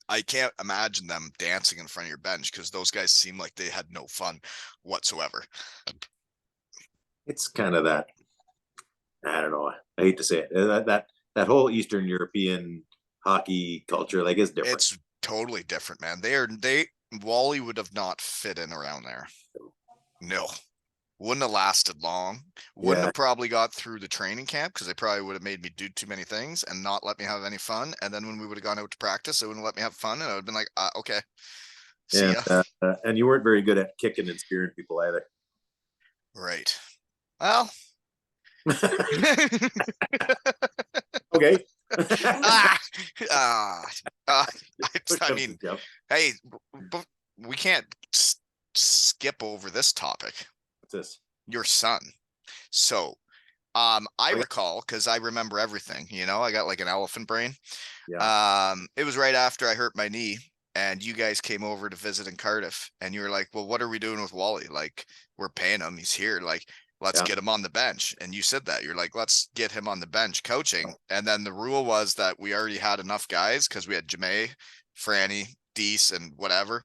I can't imagine them dancing in front of your bench because those guys seem like they had no fun whatsoever. It's kind of that. I don't know. I hate to say it. That whole Eastern European hockey culture, like, is different. It's totally different, man. Wally would have not fit in around there. No. Wouldn't have lasted long. Wouldn't have probably got through the training camp because they probably would have made me do too many things and not let me have any fun. And then when we would have gone out to practice, they wouldn't let me have fun. And I would have been like, okay. See ya. And you weren't very good at kicking and spearing people either. Right. Well. Okay. I mean, hey, we can't skip over this topic. What's this? Your son. So, I recall, because I remember everything. I got like an elephant brain. Yeah. It was right after I hurt my knee, and you guys came over to visit in Cardiff, and you were like, "Well, what are we doing with Wally? Like, we're paying him. He's here. Like, let's get him on the bench." And you said that. You're like, let's get him on the bench coaching. And then the rule was that we already had enough guys because we had Jamae, Franny, Deese, and whatever.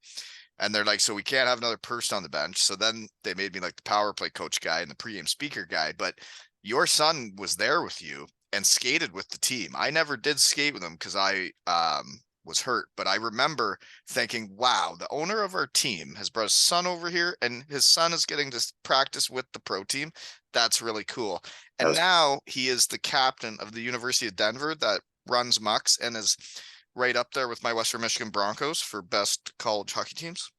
And they're like, so we can't have another person on the bench. So then they made me like the power play coach guy and the pregame speaker guy. But your son was there with you and skated with the team. I never did skate with him because I was hurt, but I remember thinking, wow, the owner of our team has brought his son over here and his son is getting to practice with the pro team. That's really cool. And now he is the captain of the University of Denver that runs mucks and is right up there with my Western Michigan Broncos for best college hockey teams.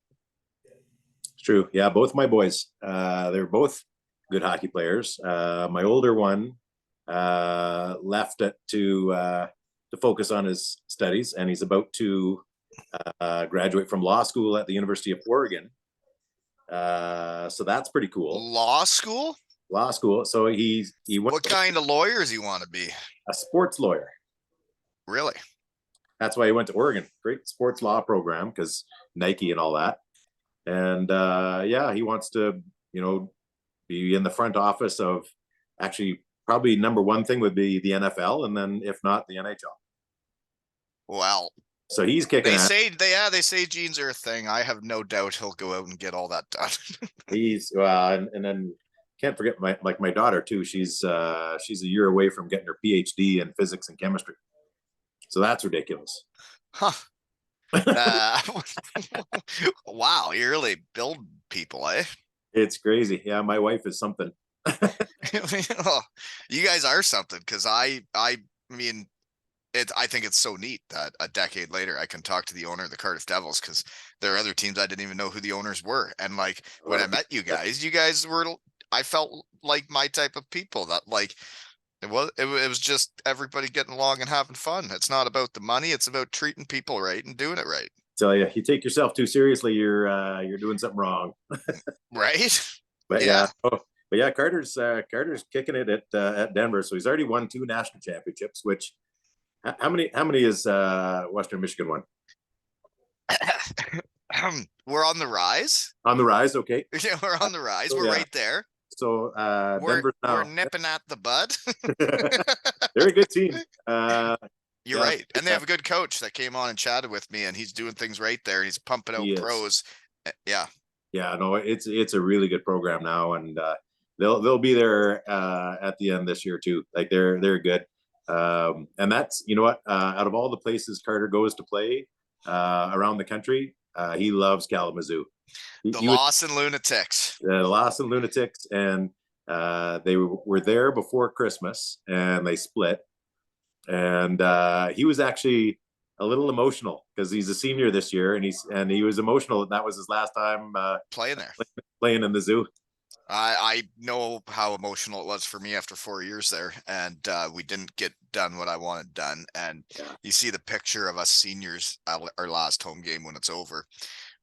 It's true. Yeah, both my boys, they're both good hockey players. My older one left it to focus on his studies, and he's about to graduate from law school at the University of Oregon. So that's pretty cool. Law school? Law school. So he went. What kind of lawyer does he want to be? A sports lawyer. Really? That's why he went to Oregon. Great sports law program because Nike and all that. And he wants to, be in the front office of, actually probably number one thing would be the NFL, and then if not, the NHL. Well, so he's kicking. They say genes are a thing. I have no doubt he'll go out and get all that done. And then can't forget my daughter too. She's a year away from getting her PhD in physics and chemistry. So that's ridiculous. Huh. Wow, you really build people, eh? It's crazy. Yeah, my wife is something. You guys are something, because I mean, I think it's so neat that a decade later I can talk to the owner of the Cardiff Devils, because there are other teams I didn't even know who the owners were. And like when I met you guys were, I felt like my type of people that like It was just everybody getting along and having fun. It's not about the money. It's about treating people right and doing it right. Tell you take yourself too seriously, you're doing something wrong. Right? But Yeah. yeah, Carter's kicking it at Denver, so he's already won 2 national championships. Which how many is Western Michigan won? We're on the rise. On the rise, okay. Yeah, we're on the rise. So, We're yeah. right there. So We're Denver's we're now nipping at the bud. they're a good team. You're Yeah, right. And they have a good coach that came on and chatted with me, and he's doing things right there. He's pumping out he is. pros. Yeah. Yeah, no, it's a really good program now, and they'll be there at the end this year too. Like they're good. And that's, you know what, out of all the places Carter goes to play around the country, he loves Kalamazoo. The Lawson Lunatics. The Lawson Lunatics, and they were there before Christmas, and they split. And he was actually a little emotional because he's a senior this year, and he was emotional that was his last time playing there, playing in the zoo. I know how emotional it was for me after 4 years there, and we didn't get done what I wanted done. And you see the picture of us seniors at our last home game when it's over.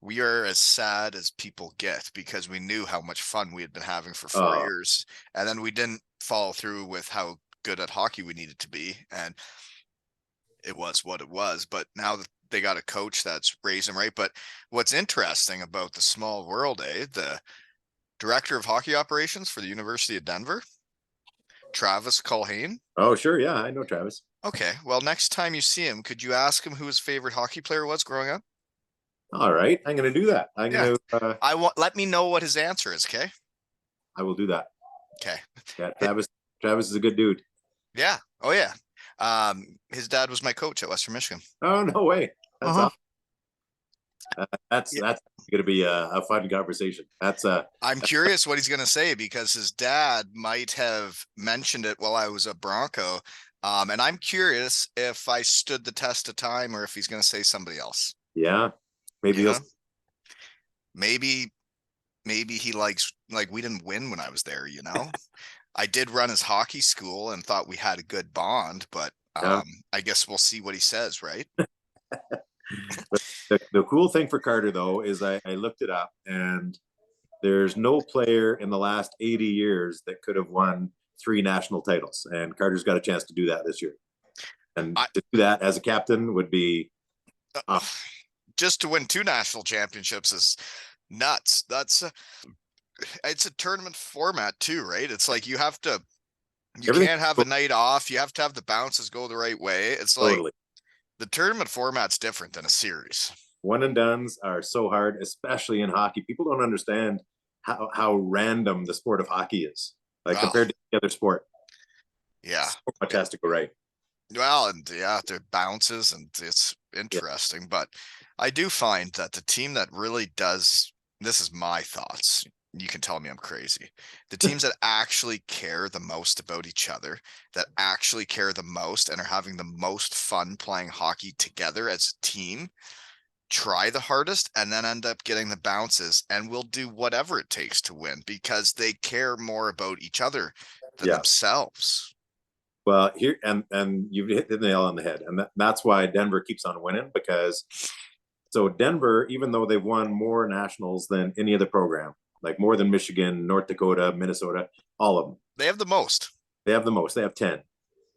We are as sad as people get because we knew how much fun we had been having for 4 years, and then we didn't follow through with how good at hockey we needed to be, and it was what it was. But now that they got a coach that's raising right. But what's interesting about the small world, the director of hockey operations for the University of Denver, Travis Culhane. Oh, sure. Yeah, I know Travis. Okay. Well, next time you see him, could you ask him who his favorite hockey player was growing up? All right. I'm going to do that. I'm going to, let me know what his answer is. Okay. I will do that. Okay. Yeah. Travis is a good dude. Yeah. Oh yeah. His dad was my coach at Western Michigan. Oh, no way. That's awesome. That's going to be a fun conversation. I'm curious what he's going to say, because his dad might have mentioned it while I was a Bronco. And I'm curious if I stood the test of time or if he's going to say somebody else. Yeah. Maybe maybe he likes, like, we didn't win when I was there, I did run his hockey school and thought we had a good bond, but I guess we'll see what he says, right? The cool thing for Carter, though, is I looked it up, and there's no player in the last 80 years that could have won 3 national titles, and Carter's got a chance to do that this year. And to do that as a captain would be just to win 2 national championships is nuts. That's it's a tournament format too, right? It's like you can't have a night off. You have to have the bounces go the right way. It's totally. Like the tournament format's different than a series. One and dones are so hard, especially in hockey. People don't understand how random the sport of hockey is, like compared to the other sport. Yeah. So much has to go right. Well, and the bounces, and it's interesting. Yeah. But I do find that the team that really does, this is my thoughts, you can tell me I'm crazy, the teams that actually care the most about each other, that actually care the most and are having the most fun playing hockey together as a team, try the hardest and then end up getting the bounces, and will do whatever it takes to win because they care more about each other than themselves. Well, here and you've hit the nail on the head, and that's why Denver keeps on winning, because so Denver, even though they've won more nationals than any other program, like more than Michigan, North Dakota, Minnesota, all of them, they have the most. They have 10,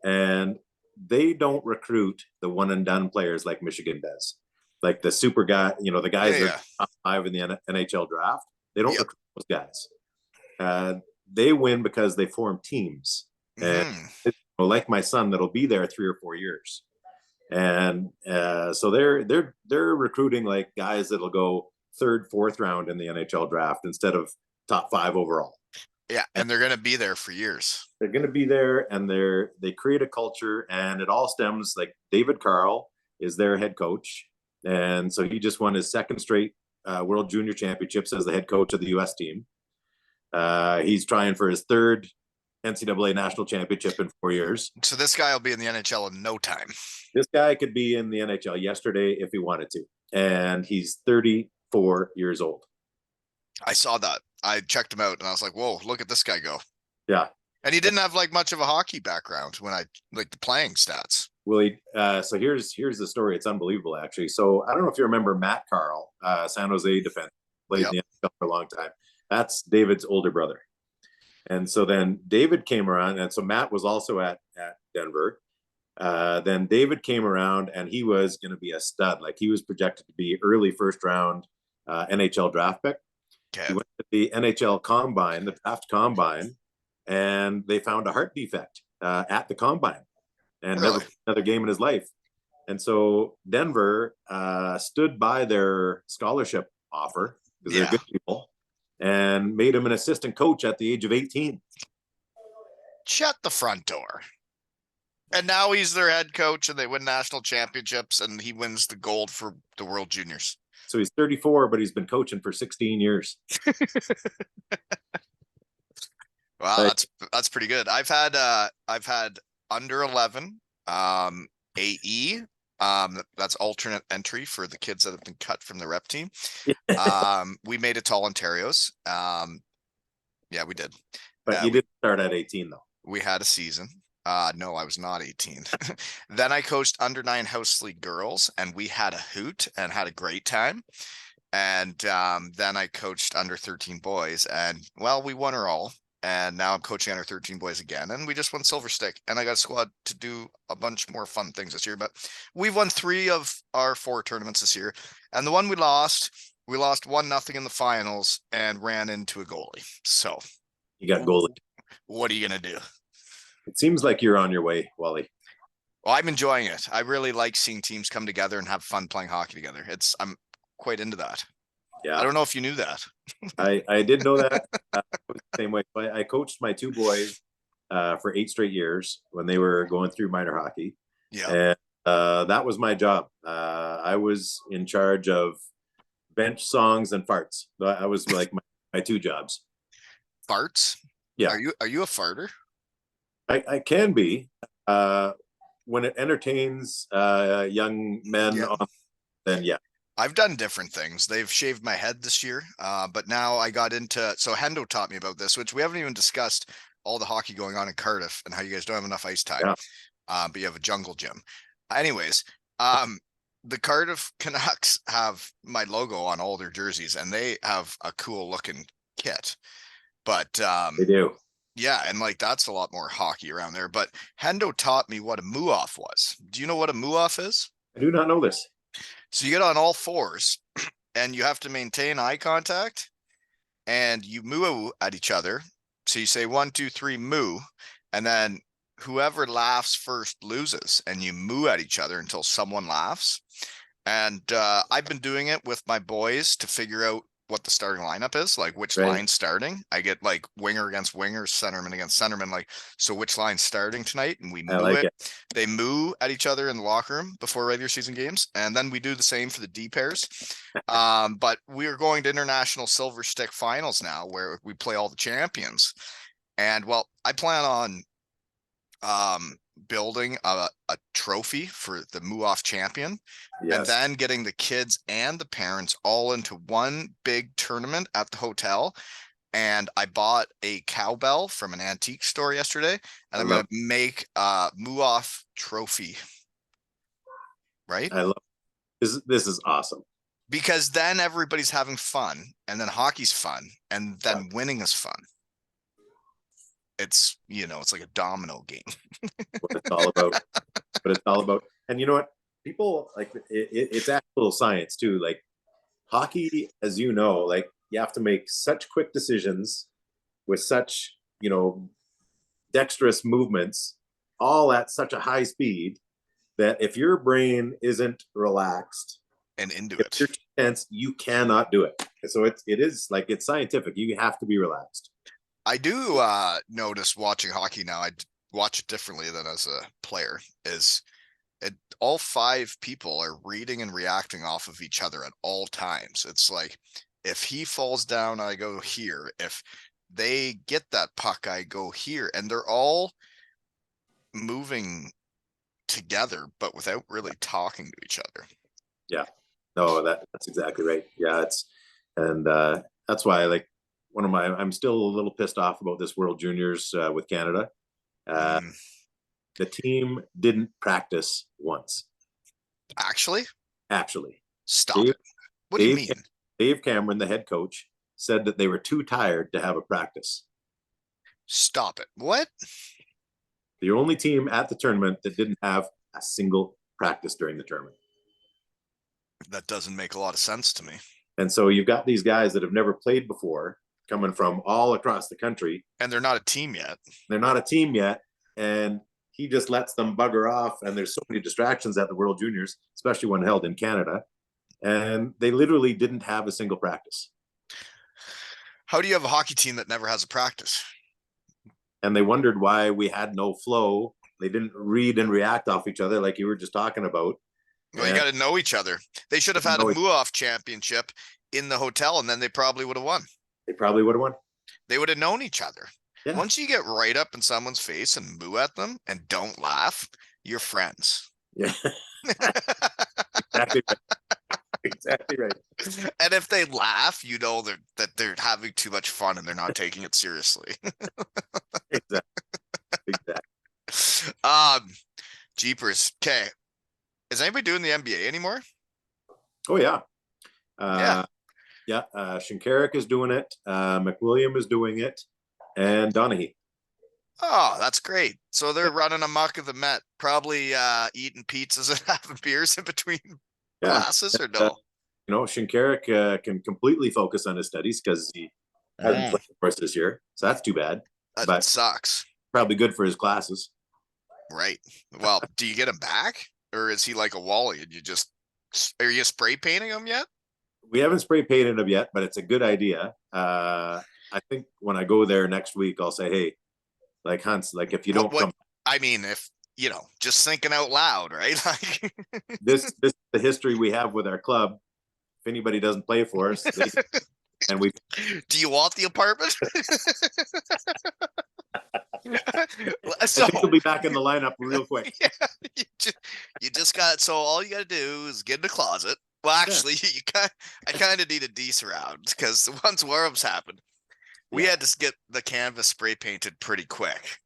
and they don't recruit the one and done players like Michigan does, like the super guy, the guys that are top 5 in the NHL draft. They don't recruit those guys. They win because they form teams. And like my son, that'll be there 3 or 4 years, and so they're recruiting like guys that'll go 3rd, 4th round in the NHL draft instead of top 5 overall. Yeah, and they're going to be there for years. They're going to be there, and they create a culture, and it all stems, like David Carl is their head coach, and so he just won his 2nd straight World Junior Championships as the head coach of the U.S. team. He's trying for his 3rd NCAA national championship in 4 years. So this guy will be in the NHL in no time. This guy could be in the NHL yesterday if he wanted to. And he's 34 years old. I saw that. I checked him out and I was like, whoa, look at this guy go. Yeah. And he didn't have like much of a hockey background when I like the playing stats. Willie, so here's the story. It's unbelievable, actually. So I don't know if you remember Matt Carl, San Jose defense, played in Yep. the NFL for a long time. That's David's older brother. And so then David came around, and so Matt was also at Denver. Then David came around, and he was going to be a stud. Like, he was projected to be early first round NHL draft pick. He Okay. went to the NHL combine, the draft combine, and they found a heart defect at the combine, and never Really? played another game in his life. And so Denver stood by their scholarship offer, because they're Yeah. good people, and made him an assistant coach at the age of 18. Shut the front door. And now he's their head coach and they win national championships and he wins the gold for the World Juniors. So he's 34, but he's been coaching for 16 years. Wow, Like, that's pretty good. I've had under 11 AE, that's alternate entry for the kids that have been cut from the rep team. We made it to all Ontarios. Yeah, we did. but you didn't start at 18 though. We had a season. No, I was not 18. Then I coached under 9 house league girls and we had a hoot and had a great time. And then I coached under 13 boys and well, we won her all. And now I'm coaching under 13 boys again. And we just won Silver Stick. And I got a squad to do a bunch more fun things this year. But we've won 3 of our 4 tournaments this year. And the one we lost 1-0 in the finals and ran into a goalie. So You got goalie. what are you going to do? It seems like you're on your way, Wally. Well, I'm enjoying it. I really like seeing teams come together and have fun playing hockey together. I'm quite into that. Yeah. I don't know if you knew that. I did know that. Same way. I coached my 2 boys for 8 straight years when they were going through minor hockey. Yeah. And that was my job. I was in charge of bench songs and farts. I was like my 2 jobs. Farts? Yeah. Are you a farter? I can be when it entertains young men. Yeah. Then yeah. I've done different things. They've shaved my head this year, but now I got into. So Hendo taught me about this, which we haven't even discussed all the hockey going on in Cardiff and how you guys don't have enough ice time, but you have a jungle gym. Anyways, the Cardiff Canucks have my logo on all their jerseys, and they have a cool looking kit. But they do. yeah, and like that's a lot more hockey around there. But Hendo taught me what a moo-off was. Do you know what a moo-off is? I do not know this. So you get on all fours and you have to maintain eye contact and you moo at each other. So you say 1, 2, 3, moo, and then whoever laughs first loses, and you moo at each other until someone laughs. And I've been doing it with my boys to figure out what the starting lineup is, like which line's starting. I get like winger against winger, centerman against centerman, like, so which line's starting tonight, and we moo it. They moo at each other in the locker room before regular season games, and then we do the same for the D pairs. But we are going to international Silver Stick finals now, where we play all the champions. And well, I plan on building a trophy for the Moo-Off champion, and then getting the kids and the parents all into one big tournament at the hotel. And I bought a cowbell from an antique store yesterday, and I'm going to make a Moo-Off trophy. Right? I love this is awesome. Because then everybody's having fun, and then hockey's fun, and then winning is fun. It's, it's like a domino game. What it's all about. But it's all about. And you know what? People like it's actual science too. Like hockey, as you know, like you have to make such quick decisions with such, dexterous movements, all at such a high speed that if your brain isn't relaxed and into if it, you're tense, you cannot do it. So it is like, it's scientific. You have to be relaxed. I do notice watching hockey now, I watch it differently than as a player, is all 5 people are reading and reacting off of each other at all times. It's like, if he falls down, I go here. If they get that puck, I go here. And they're all moving together, but without really talking to each other. Yeah. No, that's exactly right. Yeah. And that's why, like, I'm still a little pissed off about this World Juniors with Canada. The team didn't practice once. Actually, stop Dave, it. What do you Dave, mean? Dave Cameron, the head coach, said that they were too tired to have a practice. Stop it. What? The only team at the tournament that didn't have a single practice during the tournament. That doesn't make a lot of sense to me. And so you've got these guys that have never played before coming from all across the country. And they're not a team yet. They're not a team yet. And he just lets them bugger off. And there's so many distractions at the World Juniors, especially when held in Canada. And they literally didn't have a single practice. How do you have a hockey team that never has a practice? And they wondered why we had no flow. They didn't read and react off each other like you were just talking about. Well, you got to know each other. They should have had a move-off championship in the hotel, and then they probably would have won. They probably would have won. They would have known each other. Yeah. Once you get right up in someone's face and moo at them and don't laugh, you're friends. Yeah. Exactly right. Exactly right. And if they laugh, you know that they're having too much fun and they're not taking it seriously. Exactly. Jeepers. Okay. Is anybody doing the NBA anymore? Oh yeah. Shinkarik is doing it. McWilliam is doing it, and Donaghy. Oh, that's great. So they're running amok of the Met, probably eating pizzas and having beers in between classes, or no? Shinkarik can completely focus on his studies because he hasn't played for us this year, so that's too bad. That sucks. Probably good for his classes. Right. Well, do you get him back, or is he like a Wally and are you spray painting him yet? We haven't spray painted him yet, but it's a good idea. I think when I go there next week, I'll say, hey, like Hans, like if you don't come. I mean, if just thinking out loud, right? Like this is the history we have with our club. If anybody doesn't play for us, and we. Do you want the apartment? So, I think he'll be back in the lineup real quick. Yeah, you just got. So all you got to do is get in the closet. Well, actually, I kind of need a D's around because once warm-ups happened, we had to get the canvas spray painted pretty quick.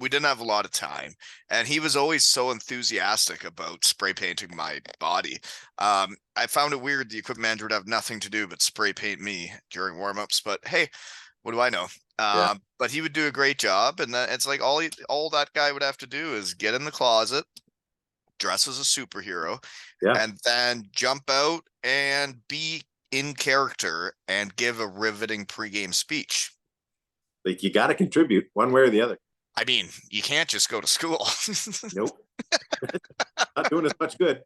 We didn't have a lot of time, and he was always so enthusiastic about spray painting my body. I found it weird the equipment manager would have nothing to do but spray paint me during warm-ups, but hey, what do I know? But he would do a great job, and it's like all that guy would have to do is get in the closet, dress as a superhero, and then jump out and be in character and give a riveting pregame speech. Like you got to contribute one way or the other. I mean, you can't just go to school. Nope. Not doing as much good.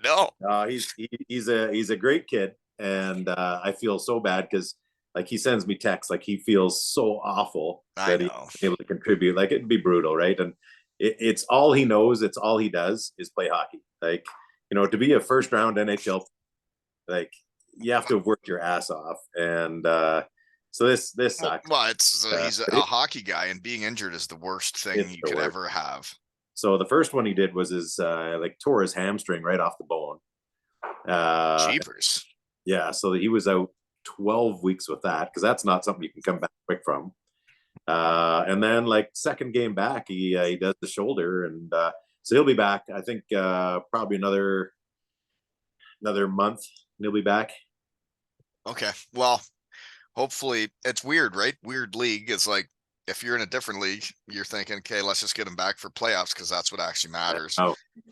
No. He's a great kid, and I feel so bad because like he sends me texts like he feels so awful that he's able to contribute. Like it'd be brutal, right? And it's all he knows. It's all he does is play hockey. Like to be a first round NHL, like you have to have worked your ass off, and so this sucks. Well, he's a hockey guy, and being injured is the worst thing you could ever have. So the first one he did was his tore his hamstring right off the bone. Jeepers. Yeah, so he was out 12 weeks with that because that's not something you can come back quick from. And then like second game back, he does the shoulder, and so he'll be back. I think probably another month. He'll be back. Okay. Well, hopefully it's weird, right? Weird league. It's like if you're in a different league, you're thinking, okay, let's just get him back for playoffs because that's what actually matters.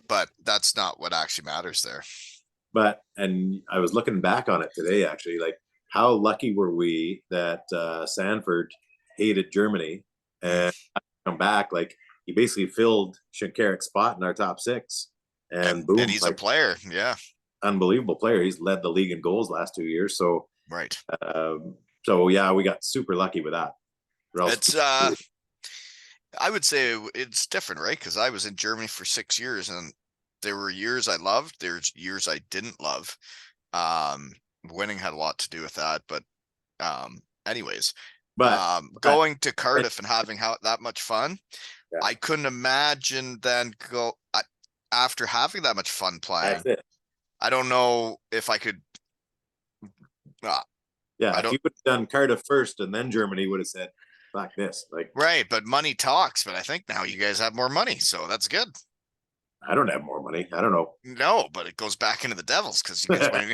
But that's not what actually matters there. And I was looking back on it today, actually, like how lucky were we that Sanford hated Germany and come back? Like he basically filled Shinkarik's spot in our top six, and boom, and he's a player, unbelievable player. He's led the league in goals last 2 years. So right. So yeah, we got super lucky with that. It's I would say it's different, right? Because I was in Germany for 6 years, and there were years I loved. There's years I didn't love. Winning had a lot to do with that, but anyways, going to Cardiff and having that much fun, I couldn't imagine then after having that much fun playing. That's it. I don't know if I could. Yeah, I if don't. you would have done Cardiff first and then Germany, would have said, "Fuck this!" Like, Right, but money talks. But I think now you guys have more money, so that's good. I don't have more money. I don't know. No, but it goes back into the Devils because you guys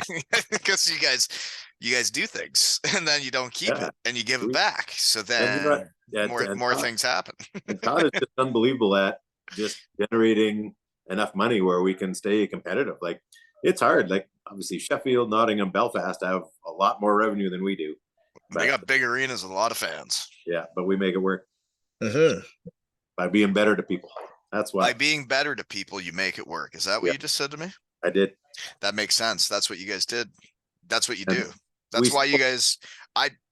because you guys do things and then you don't keep Yeah, it and you give it we, back. So and you know what? then Yeah, more things happen. And Todd is just unbelievable at just generating enough money where we can stay competitive. Like, it's hard. Like, obviously Sheffield, Nottingham, Belfast have a lot more revenue than we do, They but got big arenas with a lot of fans. yeah, but we make it work Mm-hmm. by being better to people. That's By why. being better to people, you make it work. Is that what Yeah, you just said to me? I did. That makes sense. That's what you guys did. That's what you And do. we That's why you guys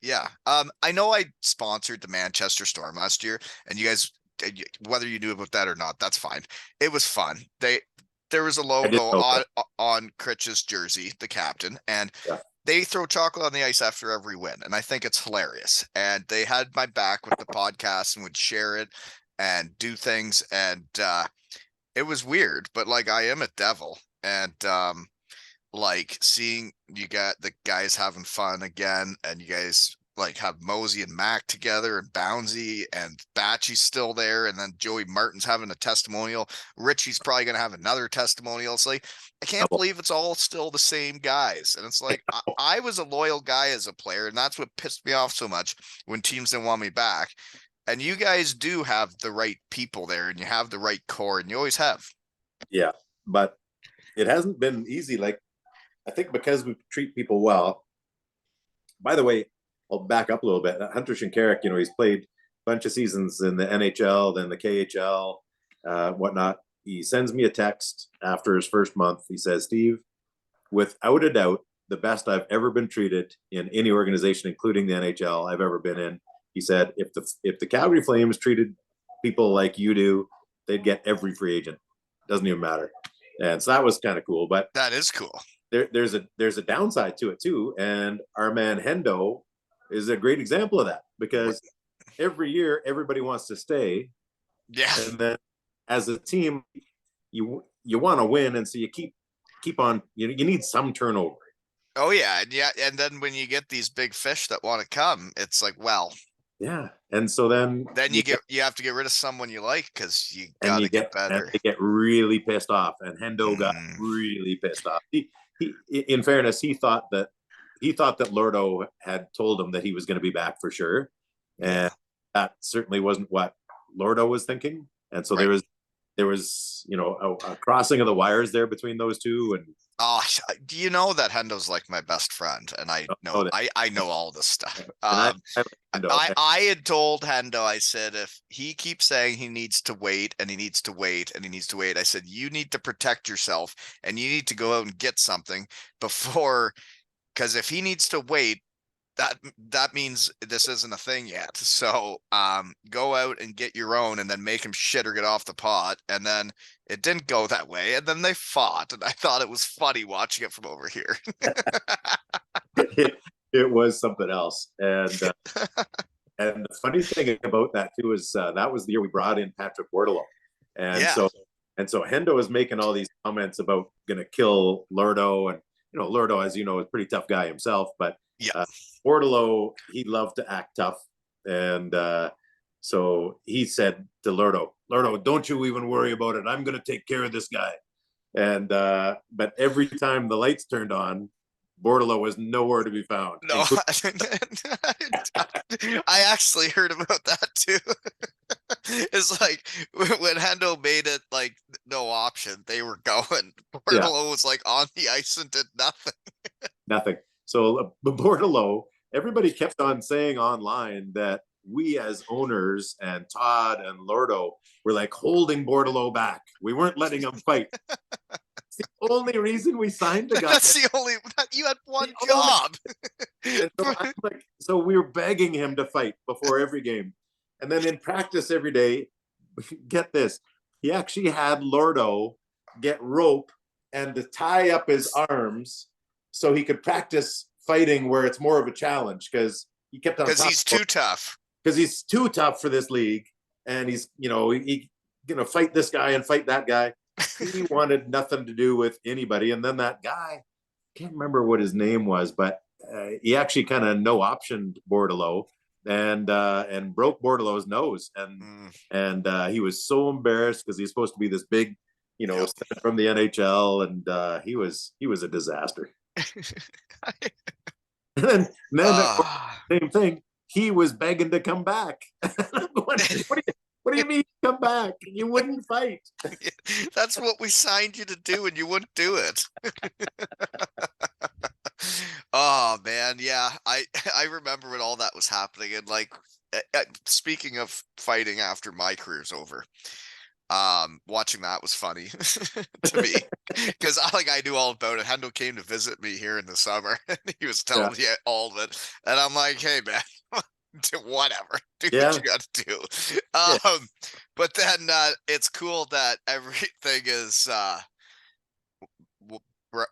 yeah. I know I sponsored the Manchester Storm last year and you guys whether you knew about that or not, that's fine. It was fun. There was a I didn't logo know that. on Critch's jersey, the captain, and Yeah. they throw chocolate on the ice after every win, and I think it's hilarious. And they had my back with the podcast and would share it and do things, and it was weird, but like I am a devil, and like seeing you got the guys having fun again, and you guys like have Mosey and Mac together, and Bouncy and Batchy's still there, and then Joey Martin's having a testimonial. Richie's probably gonna have another testimonial. It's like I can't believe it's all still the same guys, and it's like I was a loyal guy as a player, and that's what pissed me off so much when teams didn't want me back. And you guys do have the right people there, and you have the right core, and you always have. Yeah, but it hasn't been easy. Like, I think because we treat people well. By the way, I'll back up a little bit. Hunter Shinkarik, he's played a bunch of seasons in the NHL, then the KHL, whatnot. He sends me a text after his first month. He says, "Steve, without a doubt, the best I've ever been treated in any organization, including the NHL I've ever been in." He said, if the Calgary Flames treated people like you do, they'd get every free agent. Doesn't even matter. And so that was kind of cool. But That is cool. there's a downside to it too. And our man Hendo is a great example of that, because every year everybody wants to stay. Yeah. And then as a team, you want to win, and so you keep on. You need some turnover. Oh yeah, and then when you get these big fish that want to come, it's like, well, Yeah, and so then you have to get rid of someone you like because you and got you to get get and better. they get really pissed off, and Hendo got Mm, really pissed off. He in fairness, he thought that Lordo had told him that he was going to be back for sure, yeah, and that certainly wasn't what Lordo was thinking. And so right. there was a crossing of the wires there between those two. And Oh, do you know that Hendo's like my best friend, and I know that, I know all this stuff. and I like Hendo. I had told Hendo, I said, if he keeps saying he needs to wait and he needs to wait and he needs to wait, I said, you need to protect yourself and you need to go out and get something before, because if he needs to wait, that means this isn't a thing yet. So go out and get your own and then make him shit or get off the pot. And then it didn't go that way. And then they fought. And I thought it was funny watching it from over here. It was something else. And the funny thing about that too is that was the year we brought in Patrick Wardlow. And Yeah. so Hendo is making all these comments about going to kill Lurdo. And Lurdo, as you know, is a pretty tough guy himself, but Yeah. Wardlow, he loved to act tough. And so he said to Lurdo, don't you even worry about it. I'm going to take care of this guy. And but every time the lights turned on, Bordello was nowhere to be found. No, I actually heard about that too. It's like when Hendo made it like no option, they were going. Bordello was like on the ice and did nothing. Nothing. So Bordello, everybody kept on saying online that we as owners and Todd and Lordo were like holding Bordello back. We weren't letting him fight. It's the only reason we signed the guy. That's the only. You had one job. So we were begging him to fight before every game, and then in practice every day. Get this, he actually had Lordo get rope and to tie up his arms so he could practice fighting where it's more of a challenge, because he kept on because he's too tough. Because he's too tough for this league, and he's he fight this guy and fight that guy. He wanted nothing to do with anybody. And then that guy, I can't remember what his name was, but he actually kind of no optioned Bordelot and broke Bordelot's nose, and he was so embarrassed because he's supposed to be this big, Yep. from the NHL, and he was a disaster. And then same thing. He was begging to come back. What do you mean come back? You wouldn't fight. That's what we signed you to do, and you wouldn't do it. Oh man, yeah. I remember when all that was happening, and like speaking of fighting after my career's over, watching that was funny to me because I knew all about it. Hendo came to visit me here in the summer, and he was telling me all of it, and I'm like, hey man, whatever, do what you got to do. But then it's cool that everything is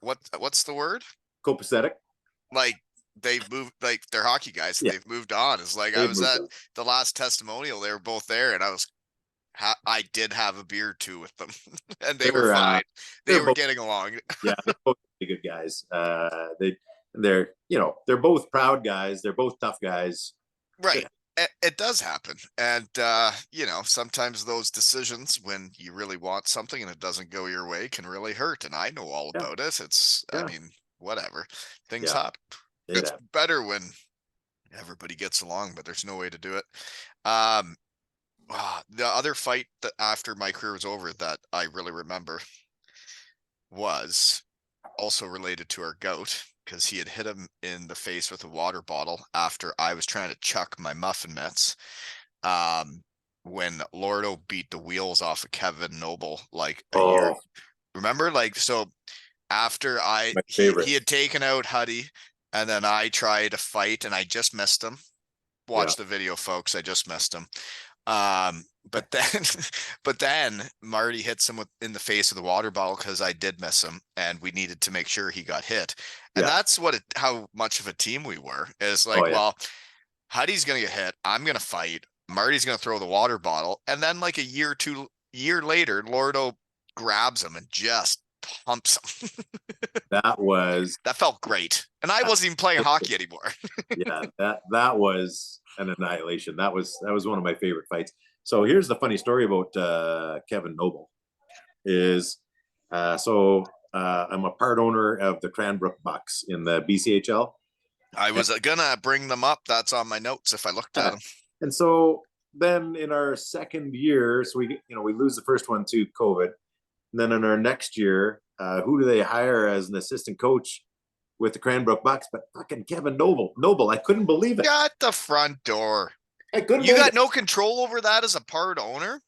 what's the word? Copacetic. Like they've moved, like they're hockey guys, and they've moved on. It's like I was at the last testimonial; they were both there, and I did have a beer or two with them, and they were fine. They were getting along. Yeah, they're both really good guys. They're both proud guys. They're both tough guys. Right. It does happen. And, sometimes those decisions when you really want something and it doesn't go your way can really hurt. And I know all about it. I mean, whatever. Things happen. It's better when everybody gets along, but there's no way to do it. The other fight that after my career was over that I really remember was also related to our goat, because he had hit him in the face with a water bottle after I was trying to chuck my muffin mitts. When Lordo beat the wheels off of Kevin Noble like a year. Remember? So after he had taken out Huddy, and then I tried to fight and I just missed him. Watch the video, folks. I just missed him. But then Marty hits him in the face of the water bottle because I did miss him, and we needed to make sure he got hit. And that's how much of a team we were. It's like, well, Huddy's gonna get hit. I'm gonna fight. Marty's gonna throw the water bottle, and then like a year later, Lordo grabs him and just pumps him. That felt great, and I wasn't even playing hockey anymore. that was an annihilation. That was one of my favorite fights. So here's the funny story about Kevin Noble. Is I'm a part owner of the Cranbrook Bucks in the BCHL. I was gonna bring them up. That's on my notes if I looked at them. And so then in our second year, so we lose the first one to COVID. And then in our next year, who do they hire as an assistant coach with the Cranbrook Bucks? But fucking Kevin Noble. I couldn't believe it. Got the front door. You got no control over that as a part owner?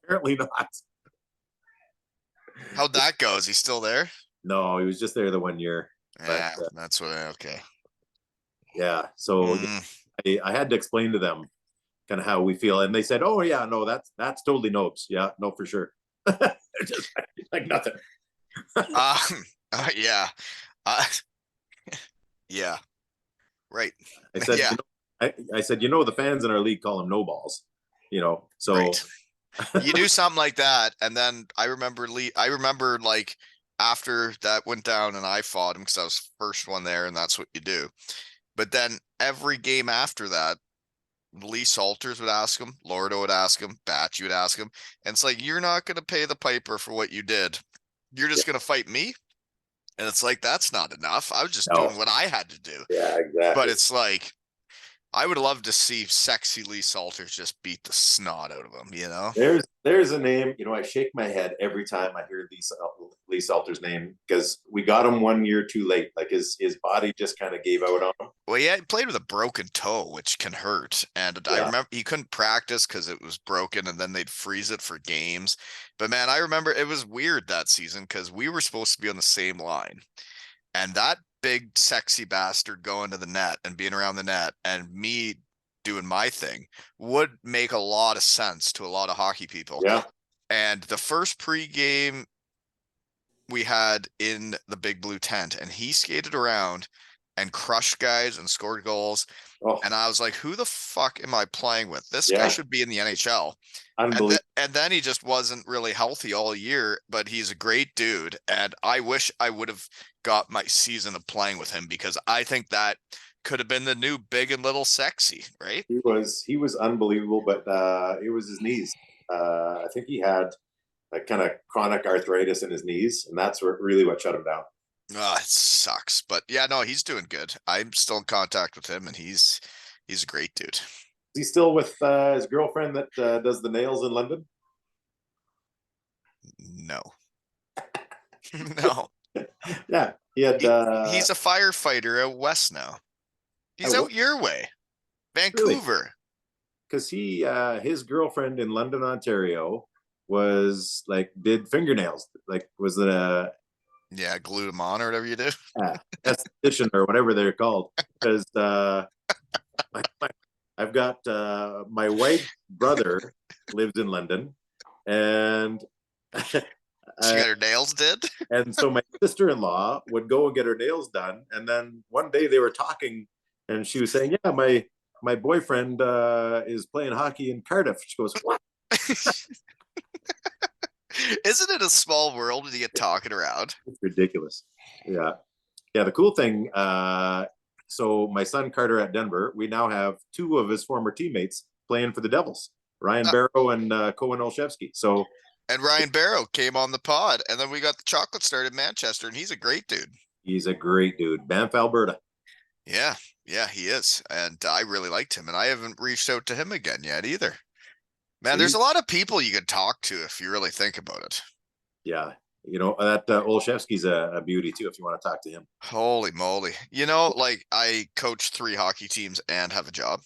Apparently not. How'd that go? Is he still there? No, he was just there the 1 year. Yeah, that's what. Okay. Yeah. So I had to explain to them kind of how we feel, and they said, "Oh yeah, no, that's totally Nobes. Yeah, no, for sure." Just like nothing. Yeah. Yeah. Right. I said, I said, the fans in our league call him no balls. So right. You do something like that, and then I remember like after that went down, and I fought him because I was first one there, and that's what you do. But then every game after that, Lee Salters would ask him, Lordo would ask him, Batch would ask him, and it's like, you're not going to pay the piper for what you did. You're just going to fight me. And it's like, that's not enough. I was just doing what I had to do. Yeah, exactly. But it's like, I would love to see sexy Lee Salters just beat the snot out of him, There's a name, I shake my head every time I hear Lee Salters' name, because we got him 1 year too late. Like his body just kind of gave out on him. Well, yeah, he played with a broken toe, which can hurt. And I remember he couldn't practice because it was broken, and then they'd freeze it for games. But man, I remember it was weird that season because we were supposed to be on the same line. And that big sexy bastard going to the net and being around the net and me doing my thing would make a lot of sense to a lot of hockey people. Yeah. And the first pregame we had in the big blue tent, and he skated around and crushed guys and scored goals. Oh, And I was like, who the fuck am I playing with? This guy yeah, should be in the NHL. unbelievable. And then he just wasn't really healthy all year, but he's a great dude. And I wish I would have got my season of playing with him, because I think that could have been the new Big and Little Sexy, right? He was unbelievable, but it was his knees. I think he had like kind of chronic arthritis in his knees, and that's what shut him down. Oh, it sucks. But yeah, no, he's doing good. I'm still in contact with him, and he's a great dude. Is he still with his girlfriend that does the nails in London? No. No. Yeah, he had. He's a firefighter out west now. He's out your way. Really? Vancouver. Because his girlfriend in London, Ontario, was like did fingernails. Like was it a Yeah, glue them on or whatever you do. esthetician or whatever they're called? Because I've got my wife's brother lives in London, and She got her nails did. and so my sister-in-law would go and get her nails done, and then one day they were talking, and she was saying, "Yeah, my boyfriend is playing hockey in Cardiff." She goes, "What?" Isn't it a small world when you get talking around? It's ridiculous. Yeah, yeah. The cool thing, so my son Carter at Denver, we now have two of his former teammates playing for the Devils, Ryan Barrow and Cohen Olszewski. So And Ryan Barrow came on the pod, and then we got the chocolate start in Manchester, and he's a great dude. he's a great dude. Banff, Alberta. Yeah, yeah, he is. And I really liked him, and I haven't reached out to him again yet either. Man, there's a lot of people you could talk to if you really think about it. Yeah, you know that Olszewski's a beauty too. If you want to talk to him. Holy moly. Like I coach 3 hockey teams and have a job.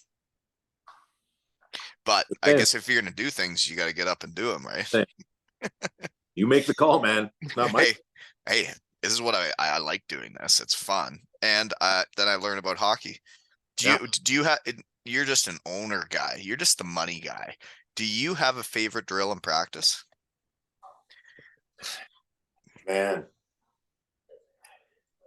But I guess if you're going to do things, you got to get up and do them, right? You make the call, man. It's not my. Hey, this is what I like doing this. It's fun. And then I learn about hockey. Do you have, you're just an owner guy. You're just the money guy. Do you have a favorite drill in practice? Man,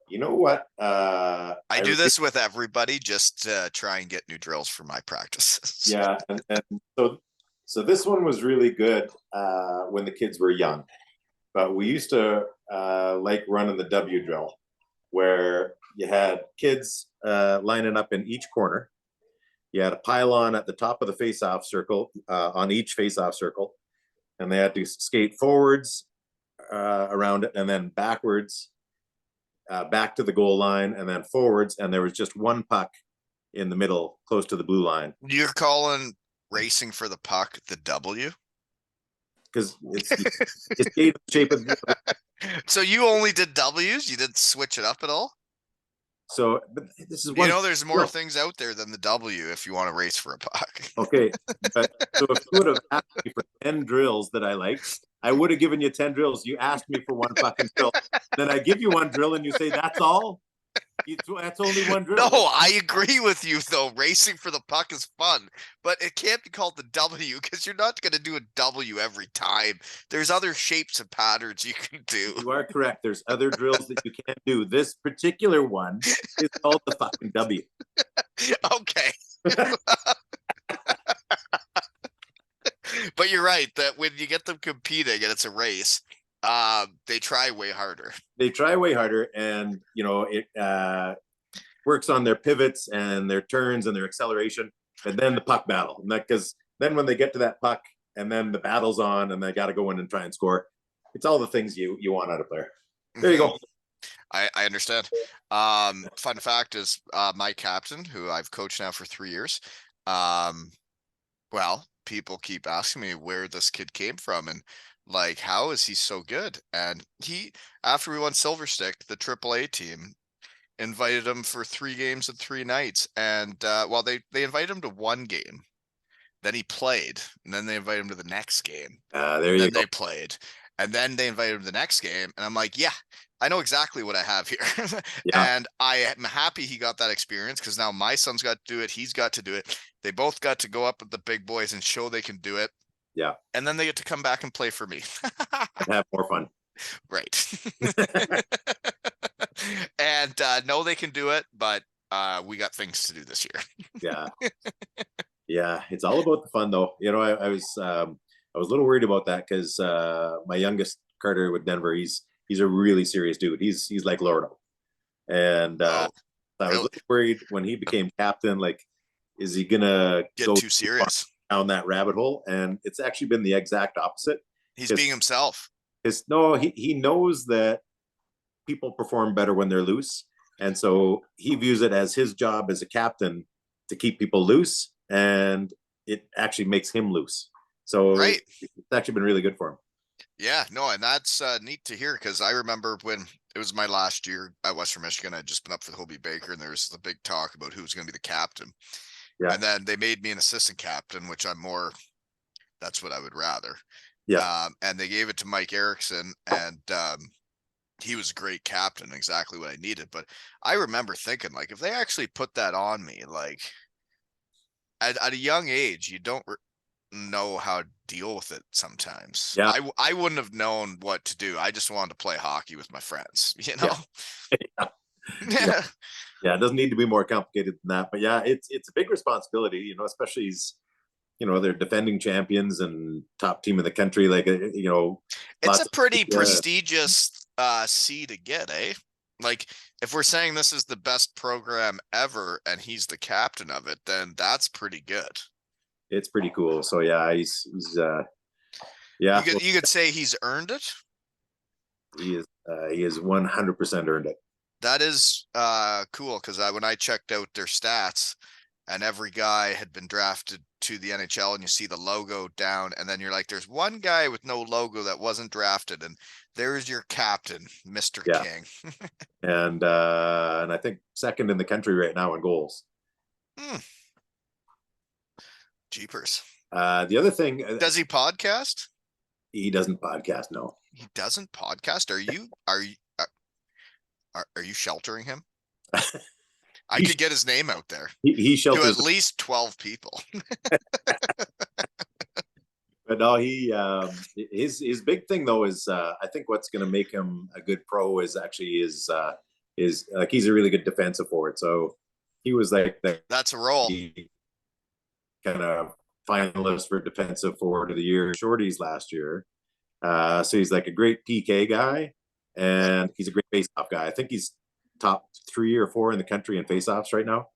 you know what? I do this with everybody just to try and get new drills for my practices. Yeah, and so this one was really good when the kids were young, but we used to like running the W drill, where you had kids lining up in each corner. You had a pylon at the top of the face-off circle on each face-off circle, and they had to skate forwards around it, and then backwards, back to the goal line, and then forwards. And there was just one puck in the middle, close to the blue line. You're calling racing for the puck the W? Because it's made the shape of. So you only did W's? You didn't switch it up at all? So but this is one. There's more things out there than the W if you want to race for a puck. Okay, but so if you would have asked me for 10 drills that I liked, I would have given you 10 drills. You asked me for one fucking drill, then I give you one drill, and you say that's all. That's only one drill. No, I agree with you though. Racing for the puck is fun, but it can't be called the W because you're not going to do a W every time. There's other shapes and patterns you can do. You are correct. There's other drills that you can't do. This particular one is called the fucking W. Okay. But you're right that when you get them competing and it's a race, they try way harder. They try way harder, and it works on their pivots and their turns and their acceleration, and then the puck battle. And that because then when they get to that puck, and then the battle's on, and they got to go in and try and score. It's all the things you want out of a player. There you go. I understand. Fun fact is my captain, who I've coached now for 3 years. Well, people keep asking me where this kid came from and like, how is he so good? And after we won Silver Stick, the AAA team invited him for 3 games and 3 nights. And they invited him to 1 game. Then he played, and then they invited him to the next game. There you go. They played, and then they invited him to the next game. And I'm like, yeah, I know exactly what I have here. Yeah. And I am happy he got that experience because now my son's got to do it. He's got to do it. They both got to go up with the big boys and show they can do it. Yeah. And then they get to come back and play for me. And have more fun. Right. And know they can do it, but we got things to do this year. Yeah. Yeah, it's all about the fun, though. I was a little worried about that because my youngest Carter with Denver, he's a really serious dude. He's like Lordo, and Oh, I was a really? little worried when he became captain. Like, is he gonna Get go too serious. down that rabbit hole? And it's actually been the exact opposite. He's being himself. No, he knows that people perform better when they're loose, and so he views it as his job as a captain to keep people loose, and it actually makes him loose. So Right. it's actually been really good for him. Yeah, no, and that's neat to hear because I remember when it was my last year at Western Michigan, I'd just been up for the Hobie Baker, and there was the big talk about who was going to be the captain. Yeah. And then they made me an assistant captain, which that's what I would rather. Yeah. And they gave it to Mike Erickson, and he was a great captain, exactly what I needed. But I remember thinking, like, if they actually put that on me, like at a young age, you don't know how to deal with it sometimes. Yeah. I wouldn't have known what to do. I just wanted to play hockey with my friends, you know? Yeah. Yeah. Yeah. It doesn't need to be more complicated than that. But yeah, it's a big responsibility, especially they're defending champions and top team in the country. Like, It's a lots pretty of, prestigious C to get, eh? Like, if we're saying this is the best program ever and he's the captain of it, then that's pretty good. it's pretty cool. So yeah, yeah, You could say he's earned it. he is 100% earned it. That is cool because when I checked out their stats and every guy had been drafted to the NHL and you see the logo down and then you're like, there's one guy with no logo that wasn't drafted and there's your captain, Mr. Yeah. King. And I think second in the country right now in goals. Jeepers. The other thing, Does he podcast? he doesn't podcast. No, He doesn't podcast. Are you sheltering him? I could get his name out there he to shelters at least 12 people. But no, his big thing though is I think what's going to make him a good pro is actually is like he's a really good defensive forward. So he was like the That's a role. kind of finalist for defensive forward of the year shorties last year. So he's like a great PK guy, and he's a great faceoff guy. I think he's top 3 or 4 in the country in faceoffs right now.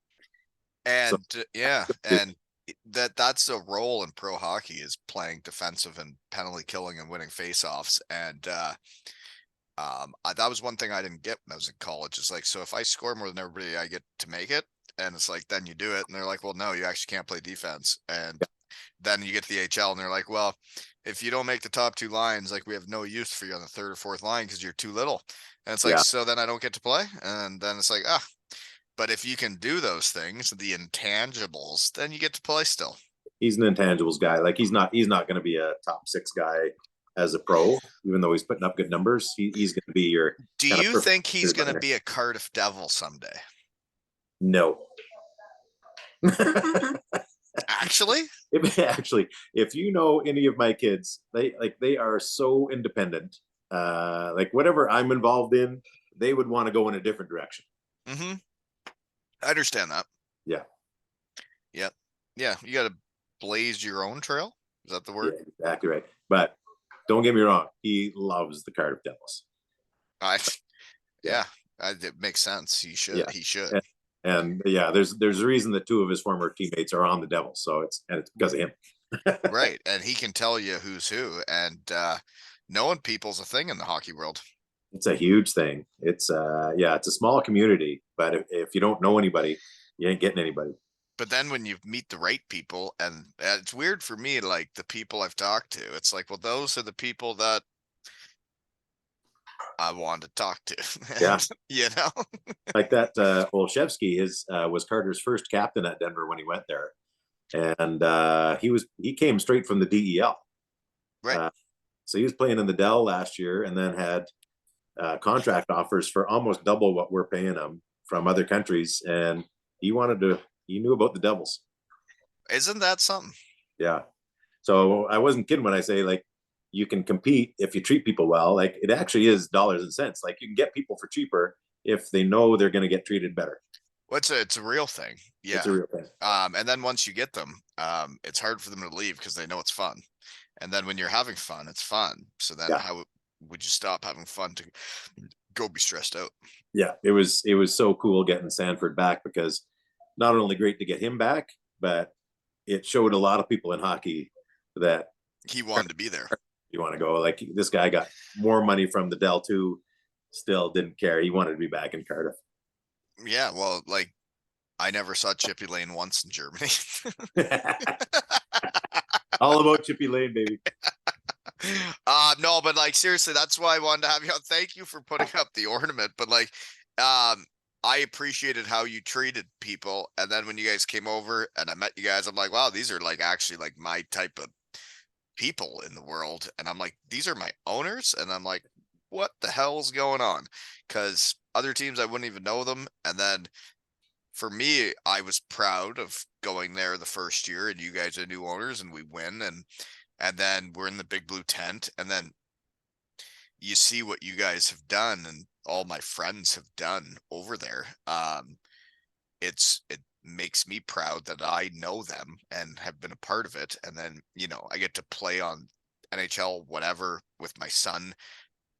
And So, yeah, and that's a role in pro hockey is playing defensive and penalty killing and winning faceoffs. And that was one thing I didn't get when I was in college. It's like, so if I score more than everybody, I get to make it. And it's like, then you do it. And they're like, well, no, you actually can't play defense. And then you get to the HL and they're like, well, if you don't make the top 2 lines, like we have no use for you on the 3rd or 4th line because you're too little. And it's like, yeah, so then I don't get to play. And then it's like, but if you can do those things, the intangibles, then you get to play still. he's an intangibles guy. Like he's not going to be a top 6 guy as a pro, even though he's putting up good numbers. He's going to be your. Do you think he's going to be a Cardiff Devil someday? No. Actually, if you know any of my kids, they are so independent. Like whatever I'm involved in, they would want to go in a different direction. Mm-hmm. I understand that. Yeah. Yep. Yeah. You got to blaze your own trail. Is that the word? Yeah, exactly right. But don't get me wrong, he loves the Cardiff Devils. Yeah, it makes sense. He should. Yeah. He should. And yeah, there's a reason that 2 of his former teammates are on the Devils, so it's because of him. Right, and he can tell you who's who, and knowing people's a thing in the hockey world. It's a huge thing. It's it's a small community, but if you don't know anybody, you ain't getting anybody. But then when you meet the right people, and it's weird for me, like the people I've talked to, it's like, well, those are the people that I wanted to talk to. Yeah. You know, like that. Olszewski was Carter's first captain at Denver when he went there, and he came straight from the DEL. right? So he was playing in the Dell last year, and then had contract offers for almost double what we're paying him from other countries, and he knew about the Devils. Isn't that something? Yeah. So I wasn't kidding when I say like you can compete if you treat people well. Like it actually is dollars and cents. Like you can get people for cheaper if they know they're going to get treated better. Well, it's a real thing. It's Yeah. a real thing. And then once you get them, it's hard for them to leave because they know it's fun. And then when you're having fun, it's fun. So then Yeah. how would you stop having fun to go be stressed out? Yeah, it was so cool getting Sanford back, because not only great to get him back, but it showed a lot of people in hockey that He wanted to be there. you want to go. Like, this guy got more money from the Dell too, still didn't care. He wanted to be back in Cardiff. Yeah, well, like I never saw Chippy Lane once in Germany. All about Chippy Lane, baby. No, but like seriously, that's why I wanted to have you on. Thank you for putting up the ornament. But like, I appreciated how you treated people. And then when you guys came over and I met you guys, I'm like, wow, these are like actually like my type of people in the world. And I'm like, these are my owners. And I'm like, what the hell's going on? Because other teams I wouldn't even know them. And then for me, I was proud of going there the first year and you guys are new owners and we win and then we're in the big blue tent and then you see what you guys have done and all my friends have done over there. It makes me proud that I know them and have been a part of it. And then, I get to play on NHL, whatever, with my son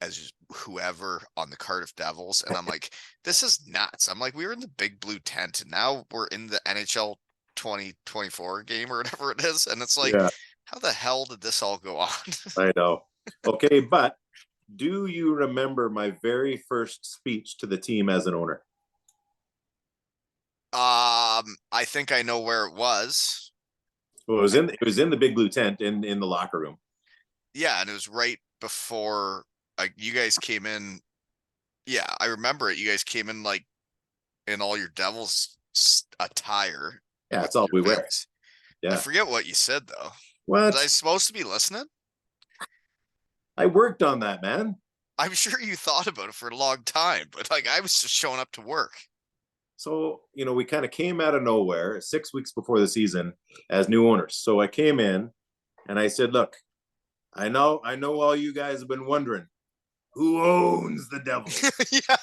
as whoever on the Cardiff Devils. And I'm like, this is nuts. I'm like, we were in the big blue tent and now we're in the NHL 2024 game or whatever it is. And it's like, Yeah, how the hell did this all go on? I know. Okay, but do you remember my very first speech to the team as an owner? I think I know where it was. Well, it was in the big blue tent in the locker room. Yeah, and it was right before you guys came in. Yeah, I remember it. You guys came in like in all your Devils attire Yeah, with that's all your we wear. mitts. I Yeah. forget what you said though. Was I What? supposed to be listening? I worked on that, man. I'm sure you thought about it for a long time, but like I was just showing up to work. So, we kind of came out of nowhere 6 weeks before the season as new owners. So I came in and I said, look, I know all you guys have been wondering, who owns the Devils? Yeah.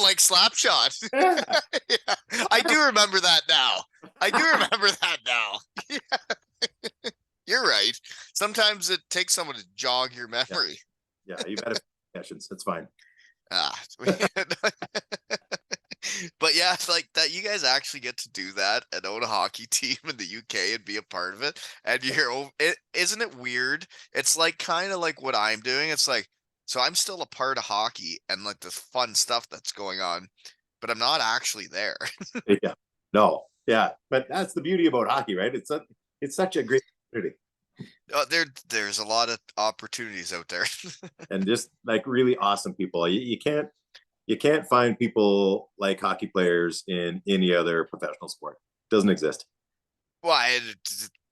Like Slapshot. Yeah. Yeah. I do remember that now. I do remember that now. Yeah. You're right. Sometimes it takes someone to jog your memory. Yeah, you've had a few sessions. That's fine. Ah. But yeah, like that you guys actually get to do that and own a hockey team in the UK and be a part of it. And isn't it weird? It's like kind of like what I'm doing. It's like, so I'm still a part of hockey and like the fun stuff that's going on, but I'm not actually there. Yeah. No. Yeah. But that's the beauty about hockey, right? It's such a great community. There's a lot of opportunities out there. And just like really awesome people. You can't find people like hockey players in any other professional sport. Doesn't exist. Why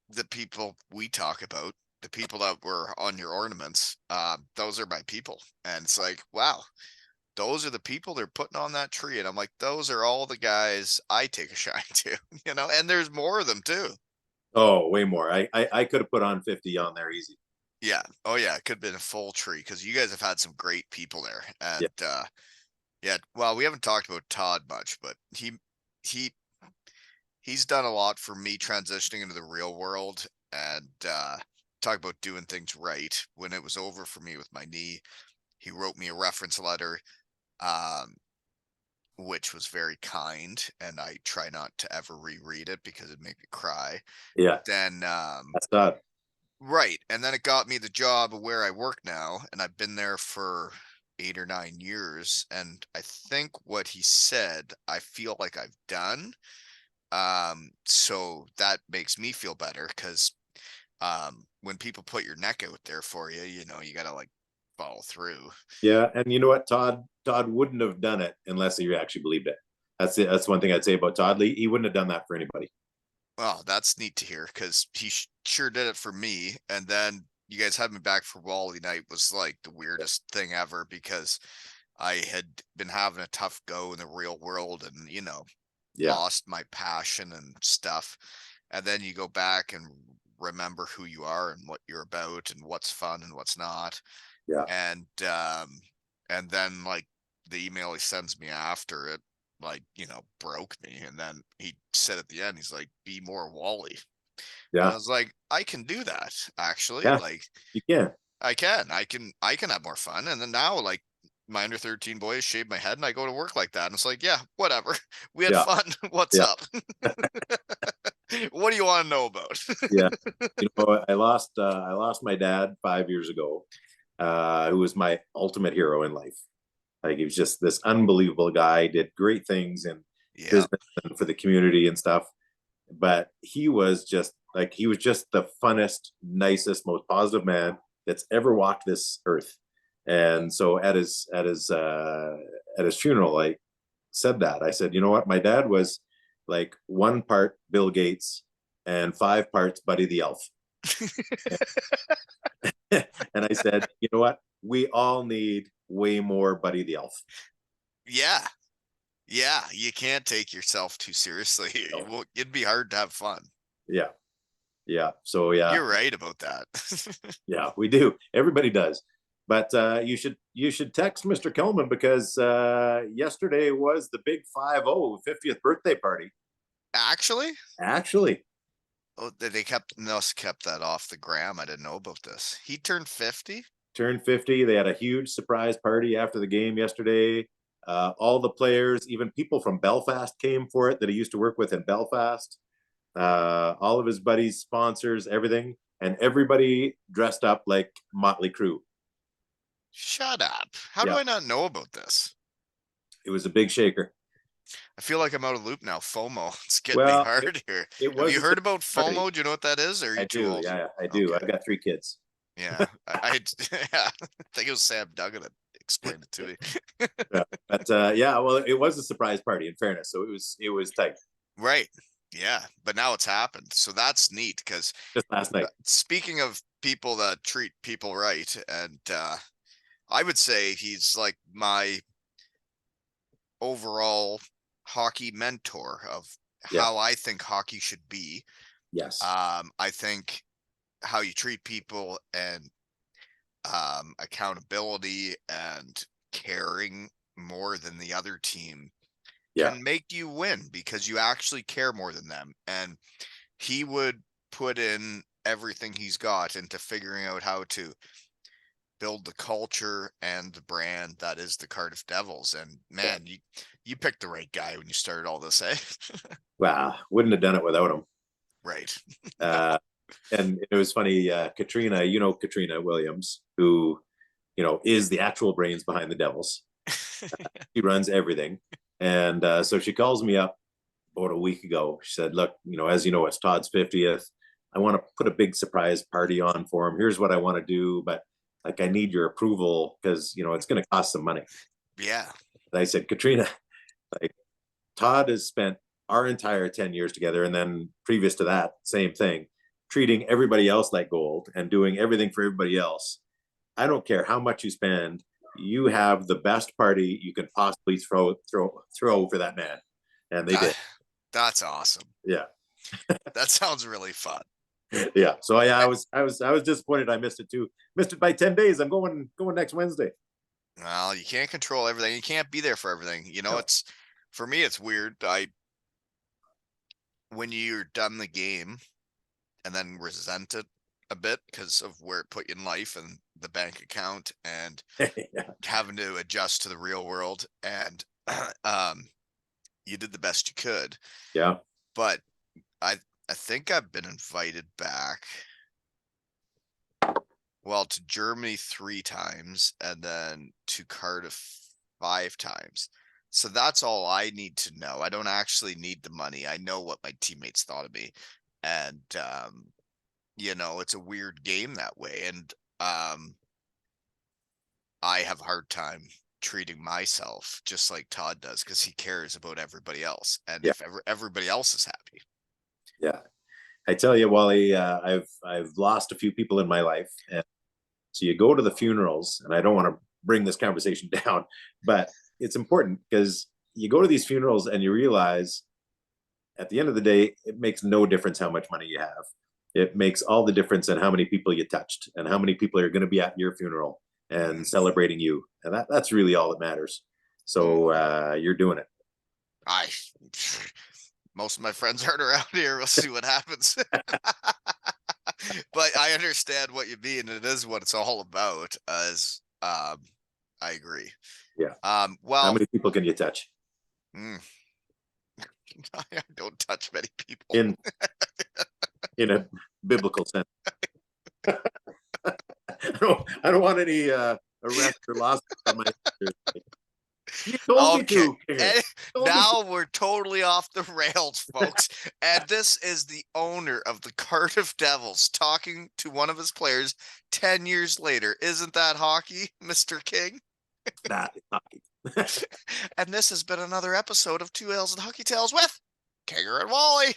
the people we talk about, the people that were on your ornaments, those are my people. And it's like, wow, those are the people they're putting on that tree. And I'm like, those are all the guys I take a shine to, and there's more of them too. Oh, way more. I could have put on 50 on there easy. Yeah. Oh yeah. It could have been a full tree because you guys have had some great people there. Yeah. And yeah, well, we haven't talked about Todd much, but he he's done a lot for me transitioning into the real world and talk about doing things right. When it was over for me with my knee, he wrote me a reference letter, um, which was very kind, and I try not to ever reread it because it made me cry. Yeah. But then That's not. right, and then it got me the job of where I work now, and I've been there for 8 or 9 years. And I think what he said, I feel like I've done. So that makes me feel better because when people put your neck out there for you, you gotta like follow through. Yeah. And you know what? Todd wouldn't have done it unless he actually believed it. That's it. That's one thing I'd say about Todd Lee. He wouldn't have done that for anybody. Well, that's neat to hear because he sure did it for me. And then you guys had me back for Wally night was like the weirdest thing ever because I had been having a tough go in the real world and, Yeah. lost my passion and stuff. And then you go back and remember who you are and what you're about and what's fun and what's not. Yeah. And then like the email he sends me after it, like, broke me. And then he said at the end, he's like, "Be more Wally." And I Yeah. was like, I can do that, actually. Yeah. Like, You can. I can have more fun. And then now, like, my under 13 boys shave my head and I go to work like that. And it's like, yeah, whatever. We had Yeah. fun. What's Yeah. up? What do you want to know about? Yeah. I lost my dad 5 years ago, who was my ultimate hero in life. Like he was just this unbelievable guy, did great things in Yeah. business and for the community and stuff. But he was just the funnest, nicest, most positive man that's ever walked this earth. And so at his funeral, I said that. I said, you know what? My dad was like 1 part Bill Gates and 5 parts Buddy the Elf. And I said, you know what? We all need way more Buddy the Elf. Yeah. Yeah. You can't take yourself too seriously. So, It'd be hard to have fun. yeah. Yeah. So yeah. You're right about that. Yeah, we do. Everybody does. But you should text Mr. Kelman because yesterday was the big 50 50th birthday party. Actually? Actually, Oh, they kept that off the gram. I didn't know about this. He turned 50? turned 50. They had a huge surprise party after the game yesterday. All the players, even people from Belfast, came for it that he used to work with in Belfast. All of his buddies, sponsors, everything, and everybody dressed up like Motley Crue. Shut up. How do Yeah, I not know about this? it was a big shaker. I feel like I'm out of loop now. FOMO. It's getting me Well, hard here. it Have was you a heard about party. FOMO? Do you know what that is? Or are I you too do. old? Yeah, I do. Okay. I've got 3 kids. Yeah. Yeah. I think it was Sam Duggan that explained it to me. Yeah. But yeah, well, it was a surprise party. In fairness, so it was tight. Right. Yeah. But now it's happened. So that's neat because Just last night. speaking of people that treat people right, and I would say he's like my overall hockey mentor of Yeah. how I think hockey should be. Yes. I think how you treat people and accountability and caring more than the other team Yeah. can make you win because you actually care more than them. And he would put in everything he's got into figuring out how to build the culture and the brand that is the Cardiff Devils. And man, you picked the right guy when you started all this, eh? Wow. Wouldn't have done it without him. Right. Uh, and it was funny. Katrina, Katrina Williams, who is the actual brains behind the Devils. She runs everything, and so she calls me up about a week ago. She said, "Look, as you know, it's Todd's 50th. I want to put a big surprise party on for him. Here's what I want to do, but like I need your approval because it's going to cost some money." Yeah. And I said, Katrina, like Todd has spent our entire 10 years together, and then previous to that, same thing, treating everybody else like gold and doing everything for everybody else. I don't care how much you spend. You have the best party you can possibly throw for that man, and they did. That's awesome. Yeah. That sounds really fun. Yeah. So yeah, I was disappointed. I missed it too. Missed it by 10 days. I'm going next Wednesday. Well, you can't control everything. You can't be there for everything. No. It's for me, it's weird. When you're done the game and then resent it a bit because of where it put you in life and the bank account and Yeah. having to adjust to the real world and you did the best you could. Yeah. But I think I've been invited back, well, to Germany 3 times and then to Cardiff 5 times. So that's all I need to know. I don't actually need the money. I know what my teammates thought of me. And it's a weird game that way. And I have a hard time treating myself just like Todd does because he cares about everybody else. And Yeah. if everybody else is happy. Yeah. I tell you, Wally, I've lost a few people in my life, and so you go to the funerals, and I don't want to bring this conversation down, but it's important because you go to these funerals and you realize at the end of the day, it makes no difference how much money you have. It makes all the difference in how many people you touched and how many people are going to be at your funeral and celebrating you. And that's really all that matters. So you're doing it. I most of my friends aren't around here. We'll see what happens. But I understand what you mean. It is what it's all about. As I agree. Yeah. How Well, many people can you touch? I don't touch many people. In a biblical sense. I don't want any arrest or loss on my You told me to. And now we're totally off the rails, folks. And this is the owner of the Cardiff Devils talking to one of his players 10 years later. Isn't that hockey, Mr. King? That is hockey. And this has been another episode of Two Ales and Hockey Tales with Kinger and Wally.